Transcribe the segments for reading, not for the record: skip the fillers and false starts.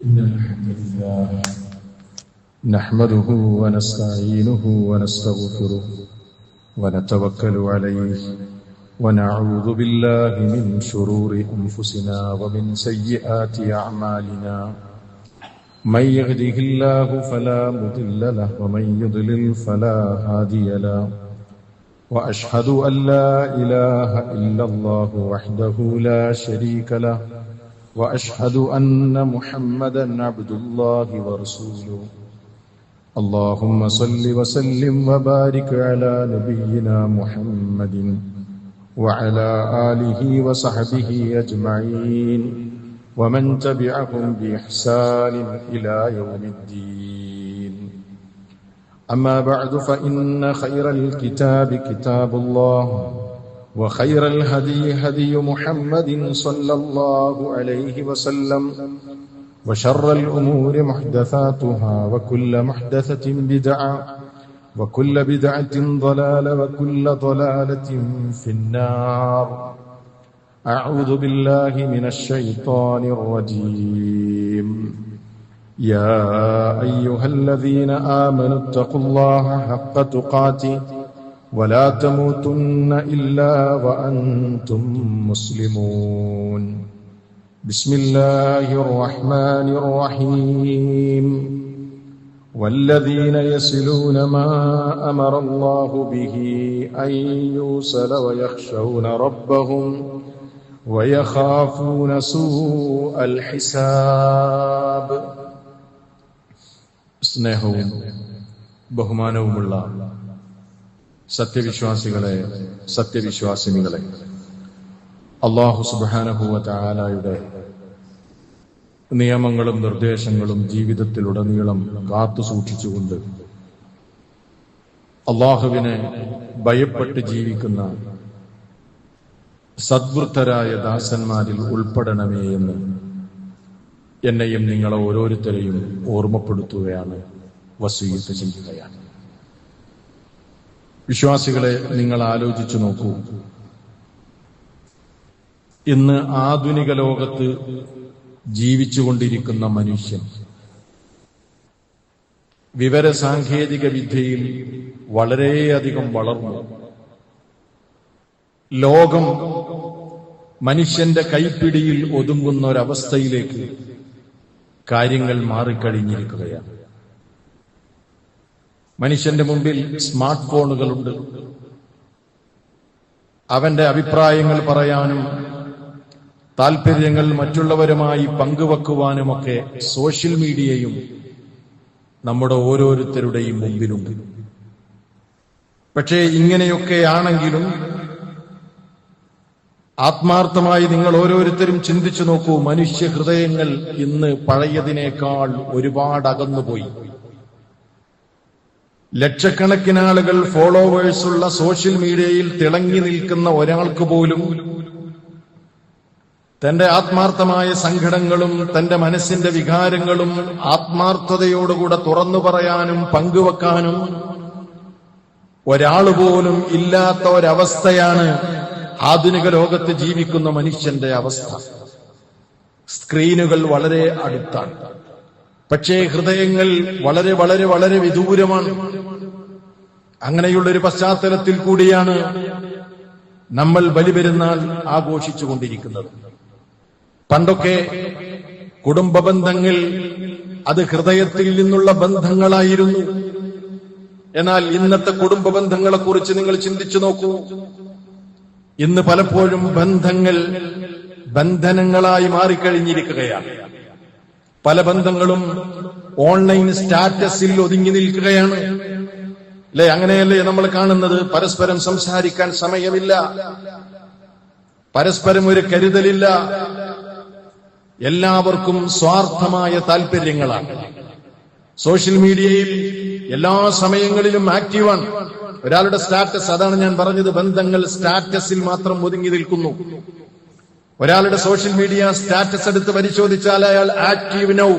إن الحمد لله نحمده ونستعينه ونستغفره ونتوكل عليه ونعوذ بالله من شرور أنفسنا ومن سيئات أعمالنا من يهده الله فلا مضل له ومن يضلل فلا هادي له وأشهد أن لا إله إلا الله وحده لا شريك له وأشهد أن محمدا عبد الله ورسوله اللهم صل وسلم وبارك على نبينا محمد وعلى آله وصحبه أجمعين ومن تبعهم بإحسان إلى يوم الدين أما بعد فإن خير الكتاب كتاب الله وخير الهدي هدي محمد صلى الله عليه وسلم وشر الأمور محدثاتها وكل محدثة بدعة وكل بدعة ضلالة وكل ضلالة في النار أعوذ بالله من الشيطان الرجيم يا أيها الذين آمنوا اتقوا الله حق تقاته ولا تموتن إلا وأنتم مسلمون بسم الله الرحمن الرحيم والذين يصلون ما أمر الله به أن يوصل ويخشون ربهم ويخافون سوء الحساب സ്നേഹവും ബഹുമാനവുമുള്ള സത്യവിശ്വാസികളെ, സത്യവിശ്വാസിനികളെ, അല്ലാഹു സുബ്ഹാനഹു വ തആലയുടെ നിയമങ്ങളും നിർദ്ദേശങ്ങളും ജീവിതത്തിലുടനീളം കാത്തു സൂക്ഷിച്ചുകൊണ്ട് അല്ലാഹുവിനെ ഭയപ്പെട്ട് ജീവിക്കുന്ന സദ്വൃത്തരായ ദാസന്മാരിൽ ഉൾപ്പെടണമേ എന്ന് എന്നെയും നിങ്ങളെ ഓരോരുത്തരെയും ഓർമ്മപ്പെടുത്തുകയാണ്, വസിയ്യത്ത് ചെയ്യുകയാണ്. വിശ്വാസികളെ, നിങ്ങൾ ആലോചിച്ചു നോക്കൂ. ഇന്ന് ആധുനിക ലോകത്ത് ജീവിച്ചുകൊണ്ടിരിക്കുന്ന മനുഷ്യൻ വിവരസാങ്കേതിക വിദ്യയിൽ വളരെയധികം വളർന്നു. ലോകം മനുഷ്യന്റെ കൈപ്പിടിയിൽ ഒതുങ്ങുന്ന ഒരവസ്ഥയിലേക്ക് കാര്യങ്ങൾ മാറിക്കഴിഞ്ഞിരിക്കുകയാണ്. മനുഷ്യന്റെ മുമ്പിൽ സ്മാർട്ട് ഫോണുകളുണ്ട്. അവന്റെ അഭിപ്രായങ്ങൾ പറയാനും താല്പര്യങ്ങൾ മറ്റുള്ളവരുമായി പങ്കുവെക്കുവാനുമൊക്കെ സോഷ്യൽ മീഡിയയും നമ്മുടെ ഓരോരുത്തരുടെയും മുമ്പിലുണ്ട്. പക്ഷേ ഇങ്ങനെയൊക്കെയാണെങ്കിലും ആത്മാർത്ഥമായി നിങ്ങൾ ഓരോരുത്തരും ചിന്തിച്ചു നോക്കൂ. മനുഷ്യ ഹൃദയങ്ങൾ ഇന്ന് പഴയതിനേക്കാൾ ഒരുപാട് അകന്നുപോയി. ലക്ഷക്കണക്കിന് ആളുകൾ ഫോളോവേഴ്സുള്ള സോഷ്യൽ മീഡിയയിൽ തിളങ്ങി നിൽക്കുന്ന ഒരാൾക്ക് പോലും തന്റെ ആത്മാർത്ഥമായ സങ്കടങ്ങളും തന്റെ മനസ്സിന്റെ വികാരങ്ങളും ആത്മാർത്ഥതയോടുകൂടെ തുറന്നു പറയാനും പങ്കുവെക്കാനും ഒരാളുപോലും ഇല്ലാത്ത ഒരവസ്ഥയാണ് ആധുനിക ലോകത്ത് ജീവിക്കുന്ന മനുഷ്യന്റെ അവസ്ഥ. സ്ക്രീനുകൾ വളരെ അടുത്താണ്, പക്ഷേ ഹൃദയങ്ങൾ വളരെ വളരെ വളരെ വിദൂരമാണ്. അങ്ങനെയുള്ളൊരു പശ്ചാത്തലത്തിൽ കൂടിയാണ് നമ്മൾ ബലിപെരുന്നാൾ ആഘോഷിച്ചുകൊണ്ടിരിക്കുന്നത്. പണ്ടൊക്കെ കുടുംബ ബന്ധങ്ങൾ അത് ഹൃദയത്തിൽ നിന്നുള്ള ബന്ധങ്ങളായിരുന്നു. എന്നാൽ ഇന്നത്തെ കുടുംബ ബന്ധങ്ങളെ കുറിച്ച് നിങ്ങൾ ചിന്തിച്ചു നോക്കൂ. ഇന്ന് പലപ്പോഴും ബന്ധങ്ങൾ ബന്ധനങ്ങളായി മാറിക്കഴിഞ്ഞിരിക്കുകയാണ്. പല ബന്ധങ്ങളും ഓൺലൈൻ സ്റ്റാറ്റസിൽ ഒതുങ്ങി നിൽക്കുകയാണ്. അല്ലെ, അങ്ങനെയല്ലേ നമ്മൾ കാണുന്നത്? പരസ്പരം സംസാരിക്കാൻ സമയമില്ല, പരസ്പരം ഒരു കരുതലില്ല, എല്ലാവർക്കും സ്വാർത്ഥമായ താല്പര്യങ്ങളാണ്. സോഷ്യൽ മീഡിയയിൽ എല്ലാ സമയങ്ങളിലും ആക്റ്റീവാണ്. ഒരാളുടെ സ്റ്റാറ്റസ്, അതാണ് ഞാൻ പറഞ്ഞത്, ബന്ധങ്ങൾ സ്റ്റാറ്റസിൽ മാത്രം ഒതുങ്ങി നിൽക്കുന്നു. ഒരാളുടെ സോഷ്യൽ മീഡിയ സ്റ്റാറ്റസ് എടുത്ത് പരിശോധിച്ചാൽ അയാൾ ആക്റ്റീവ് നൗ,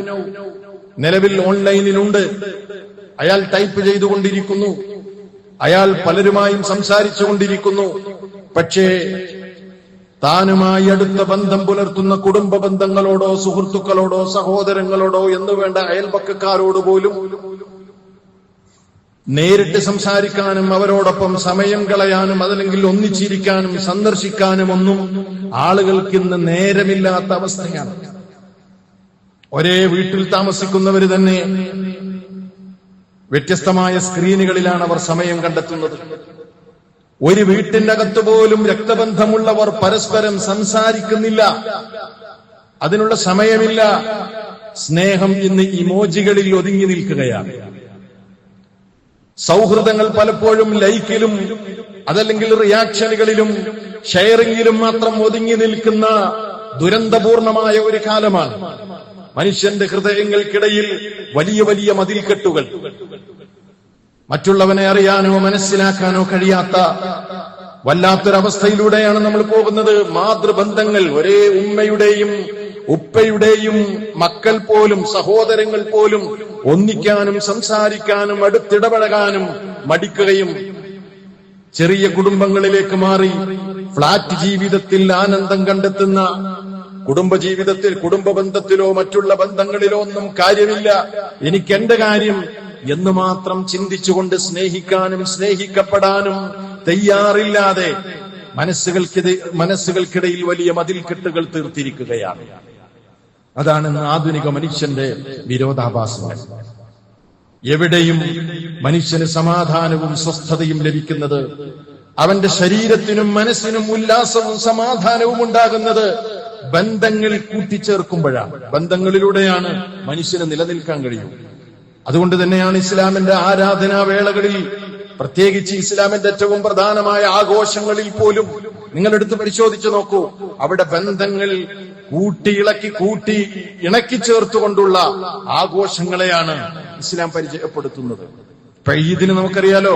നിലവിൽ ഓൺലൈനിലുണ്ട്, അയാൾ ടൈപ്പ് ചെയ്തുകൊണ്ടിരിക്കുന്നു, അയാൾ പലരുമായും സംസാരിച്ചുകൊണ്ടിരിക്കുന്നു. പക്ഷേ താനുമായി അടുത്ത ബന്ധം പുലർത്തുന്ന കുടുംബ ബന്ധങ്ങളോടോ സുഹൃത്തുക്കളോടോ സഹോദരങ്ങളോടോ എന്ന് വേണ്ട അയൽപക്കക്കാരോട് പോലും നേരിട്ട് സംസാരിക്കാനും അവരോടൊപ്പം സമയം കളയാനും അതല്ലെങ്കിൽ ഒന്നിച്ചിരിക്കാനും സന്ദർശിക്കാനും ഒന്നും ആളുകൾക്കിന്ന് നേരമില്ലാത്ത അവസ്ഥയാണ്. ഒരേ വീട്ടിൽ താമസിക്കുന്നവർ തന്നെ വ്യത്യസ്തമായ സ്ക്രീനുകളിലാണ് അവർ സമയം കണ്ടെത്തുന്നത്. ഒരു വീട്ടിനകത്ത് പോലും രക്തബന്ധമുള്ളവർ പരസ്പരം സംസാരിക്കുന്നില്ല, അതിനുള്ള സമയമില്ല. സ്നേഹം ഇന്ന് ഇമോജികളിൽ ഒതുങ്ങി നിൽക്കുകയാണ്. സൗഹൃദങ്ങൾ പലപ്പോഴും ലൈക്കിലും അതല്ലെങ്കിൽ റിയാക്ഷനുകളിലും ഷെയറിംഗിലും മാത്രം ഒതുങ്ങി നിൽക്കുന്ന ദുരന്തപൂർണമായ ഒരു കാലമാണ്. മനുഷ്യന്റെ ഹൃദയങ്ങൾക്കിടയിൽ വലിയ വലിയ മതിൽക്കെട്ടുകൾ, മറ്റുള്ളവനെ അറിയാനോ മനസ്സിലാക്കാനോ കഴിയാത്ത വല്ലാത്തൊരവസ്ഥയിലൂടെയാണ് നമ്മൾ പോകുന്നത്. മാതൃബന്ധങ്ങൾ, ഒരേ ഉമ്മയുടെയും ഉപ്പയുടെയും മക്കൾ പോലും സഹോദരങ്ങൾ പോലും ഒന്നിക്കാനും സംസാരിക്കാനും അടുത്തിടപഴകാനും മടിക്കുകയും ചെറിയ കുടുംബങ്ങളിലേക്ക് മാറി ഫ്ളാറ്റ് ജീവിതത്തിൽ ആനന്ദം കണ്ടെത്തുന്ന കുടുംബജീവിതത്തിൽ കുടുംബ ബന്ധത്തിലോ മറ്റുള്ള ബന്ധങ്ങളിലോ ഒന്നും കാര്യമില്ല, എനിക്കെന്റെ കാര്യം എന്ന് മാത്രം ചിന്തിച്ചുകൊണ്ട് സ്നേഹിക്കാനും സ്നേഹിക്കപ്പെടാനും തയ്യാറില്ലാതെ മനസ്സുകൾക്കിടയിൽ വലിയ മതിൽക്കെട്ടുകൾ തീർത്തിരിക്കുകയാണ്. അതാണ് ആധുനിക മനുഷ്യന്റെ വിരോധാഭാസങ്ങൾ. എവിടെയും മനുഷ്യന് സമാധാനവും സ്വസ്ഥതയും ലഭിക്കുന്നത്, അവന്റെ ശരീരത്തിനും മനസ്സിനും ഉല്ലാസവും സമാധാനവും ഉണ്ടാകുന്നത് ബന്ധങ്ങൾ കൂട്ടിച്ചേർക്കുമ്പോഴാണ്. ബന്ധങ്ങളിലൂടെയാണ് മനുഷ്യന് നിലനിൽക്കാൻ കഴിയും. അതുകൊണ്ട് തന്നെയാണ് ഇസ്ലാമിന്റെ ആരാധനാവേളകളിൽ, പ്രത്യേകിച്ച് ഇസ്ലാമിന്റെ ഏറ്റവും പ്രധാനമായ ആഘോഷങ്ങളിൽ പോലും നിങ്ങളെടുത്ത് പരിശോധിച്ചു നോക്കൂ, അവിടെ ബന്ധങ്ങൾ കൂട്ടി ഇണക്കി ചേർത്തുകൊണ്ടുള്ള ആഘോഷങ്ങളെയാണ് ഇസ്ലാം പരിചയപ്പെടുത്തുന്നത്. ഇപ്പൊ ഈദിന് നമുക്കറിയാലോ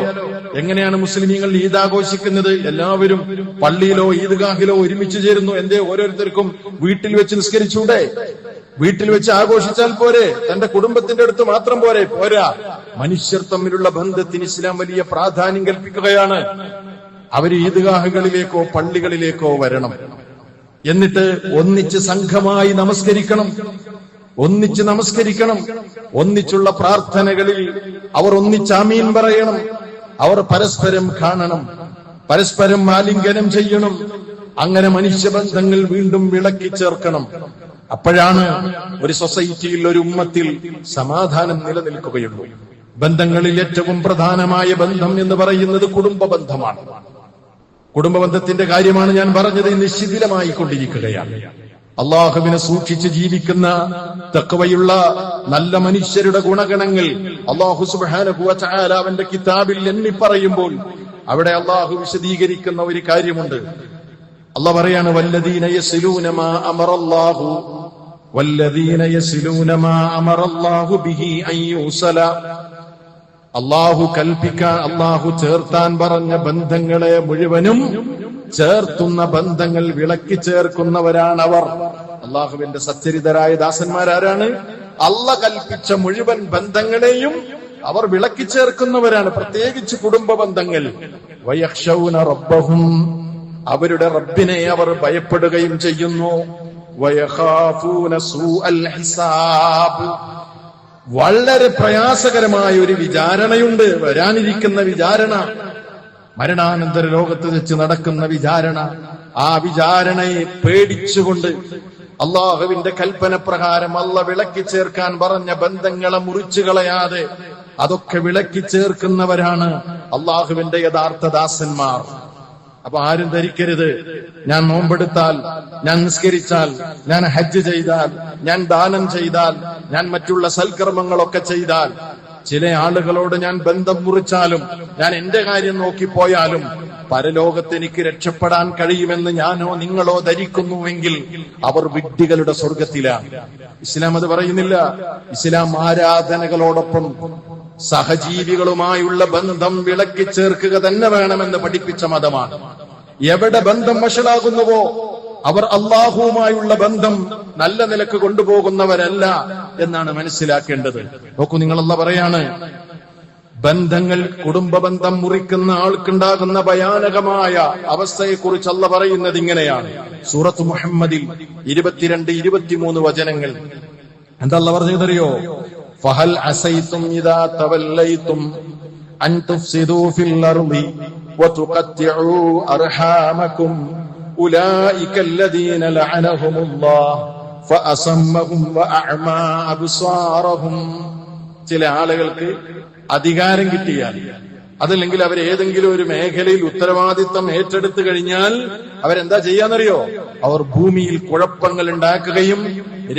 എങ്ങനെയാണ് മുസ്ലിമീങ്ങൾ ഈദ് ആഘോഷിക്കുന്നത്. എല്ലാവരും പള്ളിയിലോ ഈദ്ഗാഹിലോ ഒരുമിച്ച് ചേരുന്നു. എന്തേ ഓരോരുത്തർക്കും വീട്ടിൽ വെച്ച് നിസ്കരിച്ചൂടെ? വീട്ടിൽ വെച്ച് ആഘോഷിച്ചാൽ പോരെ? തന്റെ കുടുംബത്തിന്റെ അടുത്ത് മാത്രം പോരാ. മനുഷ്യർ തമ്മിലുള്ള ബന്ധത്തിന് ഇസ്ലാം വലിയ പ്രാധാന്യം കൽപ്പിക്കുകയാണ്. അവർ ഈദ്ഗാഹുകളിലേക്കോ പള്ളികളിലേക്കോ വരണം. എന്നിട്ട് ഒന്നിച്ച് സംഘമായി നമസ്കരിക്കണം. ഒന്നിച്ചുള്ള പ്രാർത്ഥനകളിൽ അവർ ഒന്നിച്ച് ആമീൻ പറയണം. അവർ പരസ്പരം കാണണം, പരസ്പരം ആലിംഗനം ചെയ്യണം. അങ്ങനെ മനുഷ്യബന്ധങ്ങൾ വീണ്ടും വിളക്കി ചേർക്കണം. അപ്പോഴാണ് ഒരു സൊസൈറ്റിയിൽ, ഒരു ഉമ്മത്തിൽ സമാധാനം നിലനിൽക്കുകയുള്ളൂ. ബന്ധങ്ങളിൽ ഏറ്റവും പ്രധാനമായ ബന്ധം എന്ന് പറയുന്നത് കുടുംബ ബന്ധമാണ്. കുടുംബബന്ധത്തിന്റെ കാര്യമാണ് ഞാൻ പറഞ്ഞത്. ഇന്ന് ശിഥിലമായി കൊണ്ടിരിക്കുകയാണ്. അള്ളാഹുവിനെ സൂക്ഷിച്ച് ജീവിക്കുന്ന തഖ്വയുള്ള നല്ല മനുഷ്യരുടെ ഗുണഗണങ്ങൾ അള്ളാഹു സുബ്ഹാനഹു വ തആല അവന്റെ കിതാബിൽ എണ്ണി പറയുമ്പോൾ അവിടെ അള്ളാഹു വിശദീകരിക്കുന്ന ഒരു കാര്യമുണ്ട്. അള്ളാഹ് പറയാണ്, വല്ലദീന യസിലൂന മാ അമറല്ലാഹു ബിഹി അൻ യൂസല. അള്ളാഹു ചേർത്താൻ പറഞ്ഞ ബന്ധങ്ങളെ മുഴുവനും ചേർത്തുന്ന ബന്ധങ്ങൾ വിളക്കി ചേർക്കുന്നവരാണവർ. അള്ളാഹുവിന്റെ സച്ചരിതരായ ദാസന്മാരാരാണ്? അള്ളാഹ് കൽപ്പിച്ച മുഴുവൻ ബന്ധങ്ങളെയും അവർ വിളക്കി ചേർക്കുന്നവരാണ്, പ്രത്യേകിച്ച് കുടുംബ ബന്ധങ്ങൾ. വയഖ്ശൗന റബ്ബഹും, അവരുടെ റബ്ബിനെ അവർ ഭയപ്പെടുകയും ചെയ്യുന്നു. വയഖാഫൂന സൂഅൽ ഹിസാബ്, വളരെ പ്രയാസകരമായ ഒരു വിചാരണയുണ്ട്, വരാനിരിക്കുന്ന വിചാരണ, മരണാനന്തര ലോകത്ത് വെച്ച് നടക്കുന്ന വിചാരണ. ആ വിചാരണയെ പേടിച്ചുകൊണ്ട് അള്ളാഹുവിന്റെ കൽപ്പന പ്രകാരം അള്ളാഹ് വിളക്കി ചേർക്കാൻ പറഞ്ഞ ബന്ധങ്ങളെ മുറിച്ചു കളയാതെ അതൊക്കെ വിളക്കി ചേർക്കുന്നവരാണ് അള്ളാഹുവിന്റെ യഥാർത്ഥ ദാസന്മാർ. അപ്പൊ ആരും ധരിക്കരുത്, ഞാൻ നോമ്പെടുത്താൽ, ഞാൻ നിസ്കരിച്ചാൽ, ഞാൻ ഹജ്ജ് ചെയ്താൽ, ഞാൻ ദാനം ചെയ്താൽ, ഞാൻ മറ്റുള്ള സൽക്കർമ്മങ്ങളൊക്കെ ചെയ്താൽ, ചില ആളുകളോട് ഞാൻ ബന്ധം മുറിച്ചാലും, ഞാൻ എന്റെ കാര്യം നോക്കിപ്പോയാലും പരലോകത്ത് എനിക്ക് രക്ഷപ്പെടാൻ കഴിയുമെന്ന് ഞാനോ നിങ്ങളോ ധരിക്കുന്നുവെങ്കിൽ അവർ വിഡ്ഢികളുടെ സ്വർഗത്തിലാണ്. ഇസ്ലാം അത് പറയുന്നില്ല. ഇസ്ലാം ആരാധനകളോടൊപ്പം സഹജീവികളുമായുള്ള ബന്ധം വിളക്കി ചേർക്കുക തന്നെ വേണമെന്ന് പഠിപ്പിച്ച മതമാണ്. എവിടെ ബന്ധം വഷളാകുന്നുവോ അവർ അള്ളാഹുവുമായുള്ള ബന്ധം നല്ല നിലക്ക് കൊണ്ടുപോകുന്നവരല്ല എന്നാണ് മനസ്സിലാക്കേണ്ടത്. നോക്കൂ, നിങ്ങൾ അല്ലാഹ് പറയാണ്, ബന്ധങ്ങൾ, കുടുംബ ബന്ധം മുറിക്കുന്ന ആൾക്കുണ്ടാകുന്ന ഭയാനകമായ അവസ്ഥയെക്കുറിച്ച് അല്ലാഹു പറയുന്നത് ഇങ്ങനെയാണ്. സൂറത്ത് മുഹമ്മദിൽ 22-23 വചനങ്ങൾ. എന്താ അല്ലാഹു പറഞ്ഞതറിയോ? ഫഹൽ അസൈതും ഇദാ തവല്ലൈതും അൻ തുഫ്സിദൂ ഫിൽ അർളി വതുഖത്തിഉ അർഹാമകും ഉലൈക അല്ലദീന ലഅനഹുമുല്ലാഹ് ഫഅസമ്മഹും വഅഅമാ അബ്സാറഹും. ചില ആളുകൾക്ക് അധികാരം കിട്ടിയാൽ, അതല്ലെങ്കിൽ അവരേതെങ്കിലും ഒരു മേഖലയിൽ ഉത്തരവാദിത്തം ഏറ്റെടുത്തു കഴിഞ്ഞാൽ അവരെന്താ ചെയ്യാന്നറിയോ? അവർ ഭൂമിയിൽ കുഴപ്പങ്ങൾ ഉണ്ടാക്കുകയും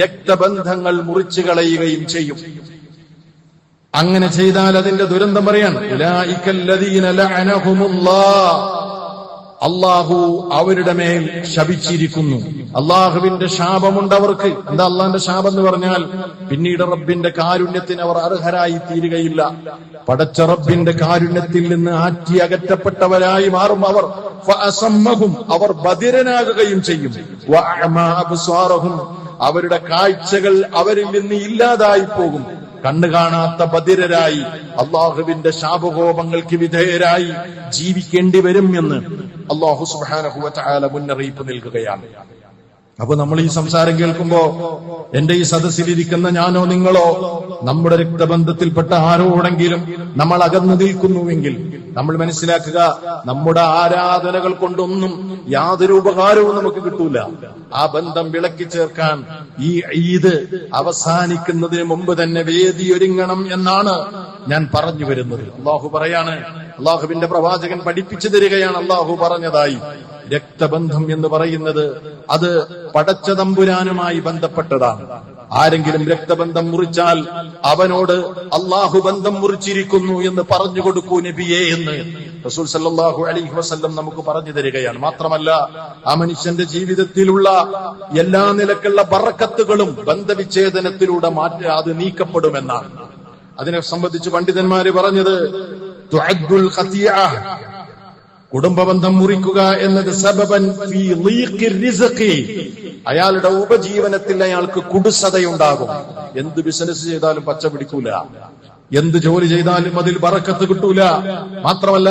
രക്തബന്ധങ്ങൾ മുറിച്ചു കളയുകയും ചെയ്യും. അങ്ങനെ ചെയ്താൽ അതിന്റെ ദുരന്തം പറയാണ്. ഉലൈകല്ലദീന ലഅനഹുമുല്ലാഹ്, അള്ളാഹു അവരുടെ മേൽ ശപിച്ചിരിക്കുന്നു. അള്ളാഹുവിന്റെ ശാപമുണ്ട് അവർക്ക്. എന്താ അള്ളാന്റെ ശാപം എന്ന് പറഞ്ഞാൽ? പിന്നീട് റബ്ബിന്റെ കാരുണ്യത്തിന് അവർ അർഹരായി തീരുകയില്ല. പടച്ച റബ്ബിന്റെ കാരുണ്യത്തിൽ നിന്ന് ആറ്റി അകറ്റപ്പെട്ടവരായി മാറും അവർ. ഫഅസമ്മഹും, അവർ ബധിരനാകുകയും ചെയ്യും. വഅഅമാ അബ്സാറഹും, അവരുടെ കാഴ്ചകൾ അവരിൽ നിന്ന് ഇല്ലാതായി പോകും. കണ്ണു കാണാത്ത ബധിരരായി അള്ളാഹുവിന്റെ ശാപകോപങ്ങൾക്ക് വിധേയരായി ജീവിക്കേണ്ടി വരും എന്ന് അല്ലാഹു സുബ്ഹാനഹു വ തആല മുന്നറിയിപ്പ് നൽകുകയാണ്. അപ്പൊ നമ്മൾ ഈ സംസാരം കേൾക്കുമ്പോ എന്റെ ഈ സദസ്സിലിരിക്കുന്ന ഞാനോ നിങ്ങളോ നമ്മുടെ രക്തബന്ധത്തിൽപ്പെട്ട ആരോടെങ്കിലും നമ്മൾ അകന്നു നിൽക്കുന്നുവെങ്കിൽ നമ്മൾ മനസ്സിലാക്കുക, നമ്മുടെ ആരാധനകൾ കൊണ്ടൊന്നും യാതൊരു ഉപകാരവും നമുക്ക് കിട്ടൂല. ആ ബന്ധം വിളക്കി ചേർക്കാൻ ഈ ഈദ് അവസാനിക്കുന്നതിന് മുമ്പ് തന്നെ വേദിയൊരുങ്ങണം എന്നാണ് ഞാൻ പറഞ്ഞു വരുന്നത്. അള്ളാഹു പറയാണ്, അള്ളാഹുവിന്റെ പ്രവാചകൻ പഠിപ്പിച്ചു തരികയാണ്. അള്ളാഹു പറഞ്ഞതായി, രക്തബന്ധം എന്ന് പറയുന്നത് അത് പടച്ച തമ്പുരാനുമായി ബന്ധപ്പെട്ടതാണ്. ആരെങ്കിലും രക്തബന്ധം മുറിച്ചാൽ അവനോട് അള്ളാഹു ബന്ധം മുറിച്ചിരിക്കുന്നു എന്ന് പറഞ്ഞു കൊടുക്കൂ നബിയേ എന്ന് റസൂൽ സല്ലല്ലാഹു അലൈഹി വസല്ലം നമുക്ക് പറഞ്ഞു തരികയാണ്. മാത്രമല്ല, ആ മനുഷ്യന്റെ ജീവിതത്തിലുള്ള എല്ലാ നിലക്കുള്ള ബറക്കത്തുകളും ബന്ധവിച്ഛേദനത്തിലൂടെ അത് നീക്കപ്പെടുമെന്നാണ്. അതിനെ സംബന്ധിച്ച് പണ്ഡിതന്മാര് പറഞ്ഞത്, തുഅദ്ദുൽ ഖതിഅ, കുടുംബബന്ധം മുറിക്കുക എന്നത് സബബൻ ഫീ ലീഖിർ റിസ്ഖി, അയാളുടെ ഉപജീവനത്തിൽ അയാൾക്ക് കുടുസതയുണ്ടാകും. എന്ത് ബിസിനസ് ചെയ്താലും പച്ച പിടിക്കൂല, എന്ത് ജോലി ചെയ്താലും അതിൽ ബറക്കത്ത് കിട്ടൂല. മാത്രമല്ല,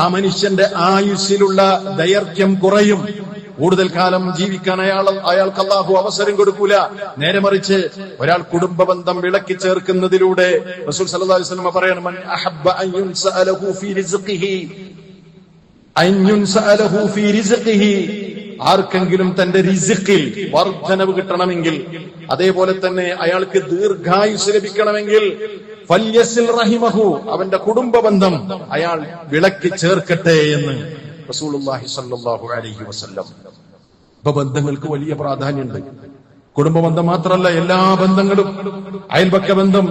ആ മനുഷ്യന്റെ ആയുസ്സിലുള്ള ദൈർഘ്യം കുറയും. കൂടുതൽ കാലം ജീവിക്കാൻ അയാൾക്ക് അല്ലാഹു അവസരം കൊടുക്കൂല. നേരെ മറിച്ച് ഒരാൾ കുടുംബബന്ധം വിളക്കി ചേർക്കുന്നതിലൂടെ റസൂൽ സല്ലല്ലാഹു അലൈഹി വസല്ലം പറയാണ്, മൻ അഹബ്ബ അൻ യുൻസഅലഹു ഫീ റിസ്ഖിഹി ഫീ റിസ്ഖിഹി, ആർക്കെങ്കിലും തന്റെ റിസ്ഖിൽ വർധനവ് കിട്ടണമെങ്കിൽ, അതേപോലെ തന്നെ അയാൾക്ക് ദീർഘായുസ് ലഭിക്കണമെങ്കിൽ, ഫല്യസിൽ റഹിമഹു, അവന്റെ കുടുംബബന്ധം അയാൾ വിളക്കി ചേർക്കട്ടെ എന്ന് റസൂലുള്ളാഹി സ്വല്ലല്ലാഹു അലൈഹി വസല്ലം. ഇപ്പൊ ബന്ധങ്ങൾക്ക് വലിയ പ്രാധാന്യമുണ്ട്. കുടുംബബന്ധം മാത്രമല്ല, എല്ലാ ബന്ധങ്ങളും, അയൽപക്ക ബന്ധം,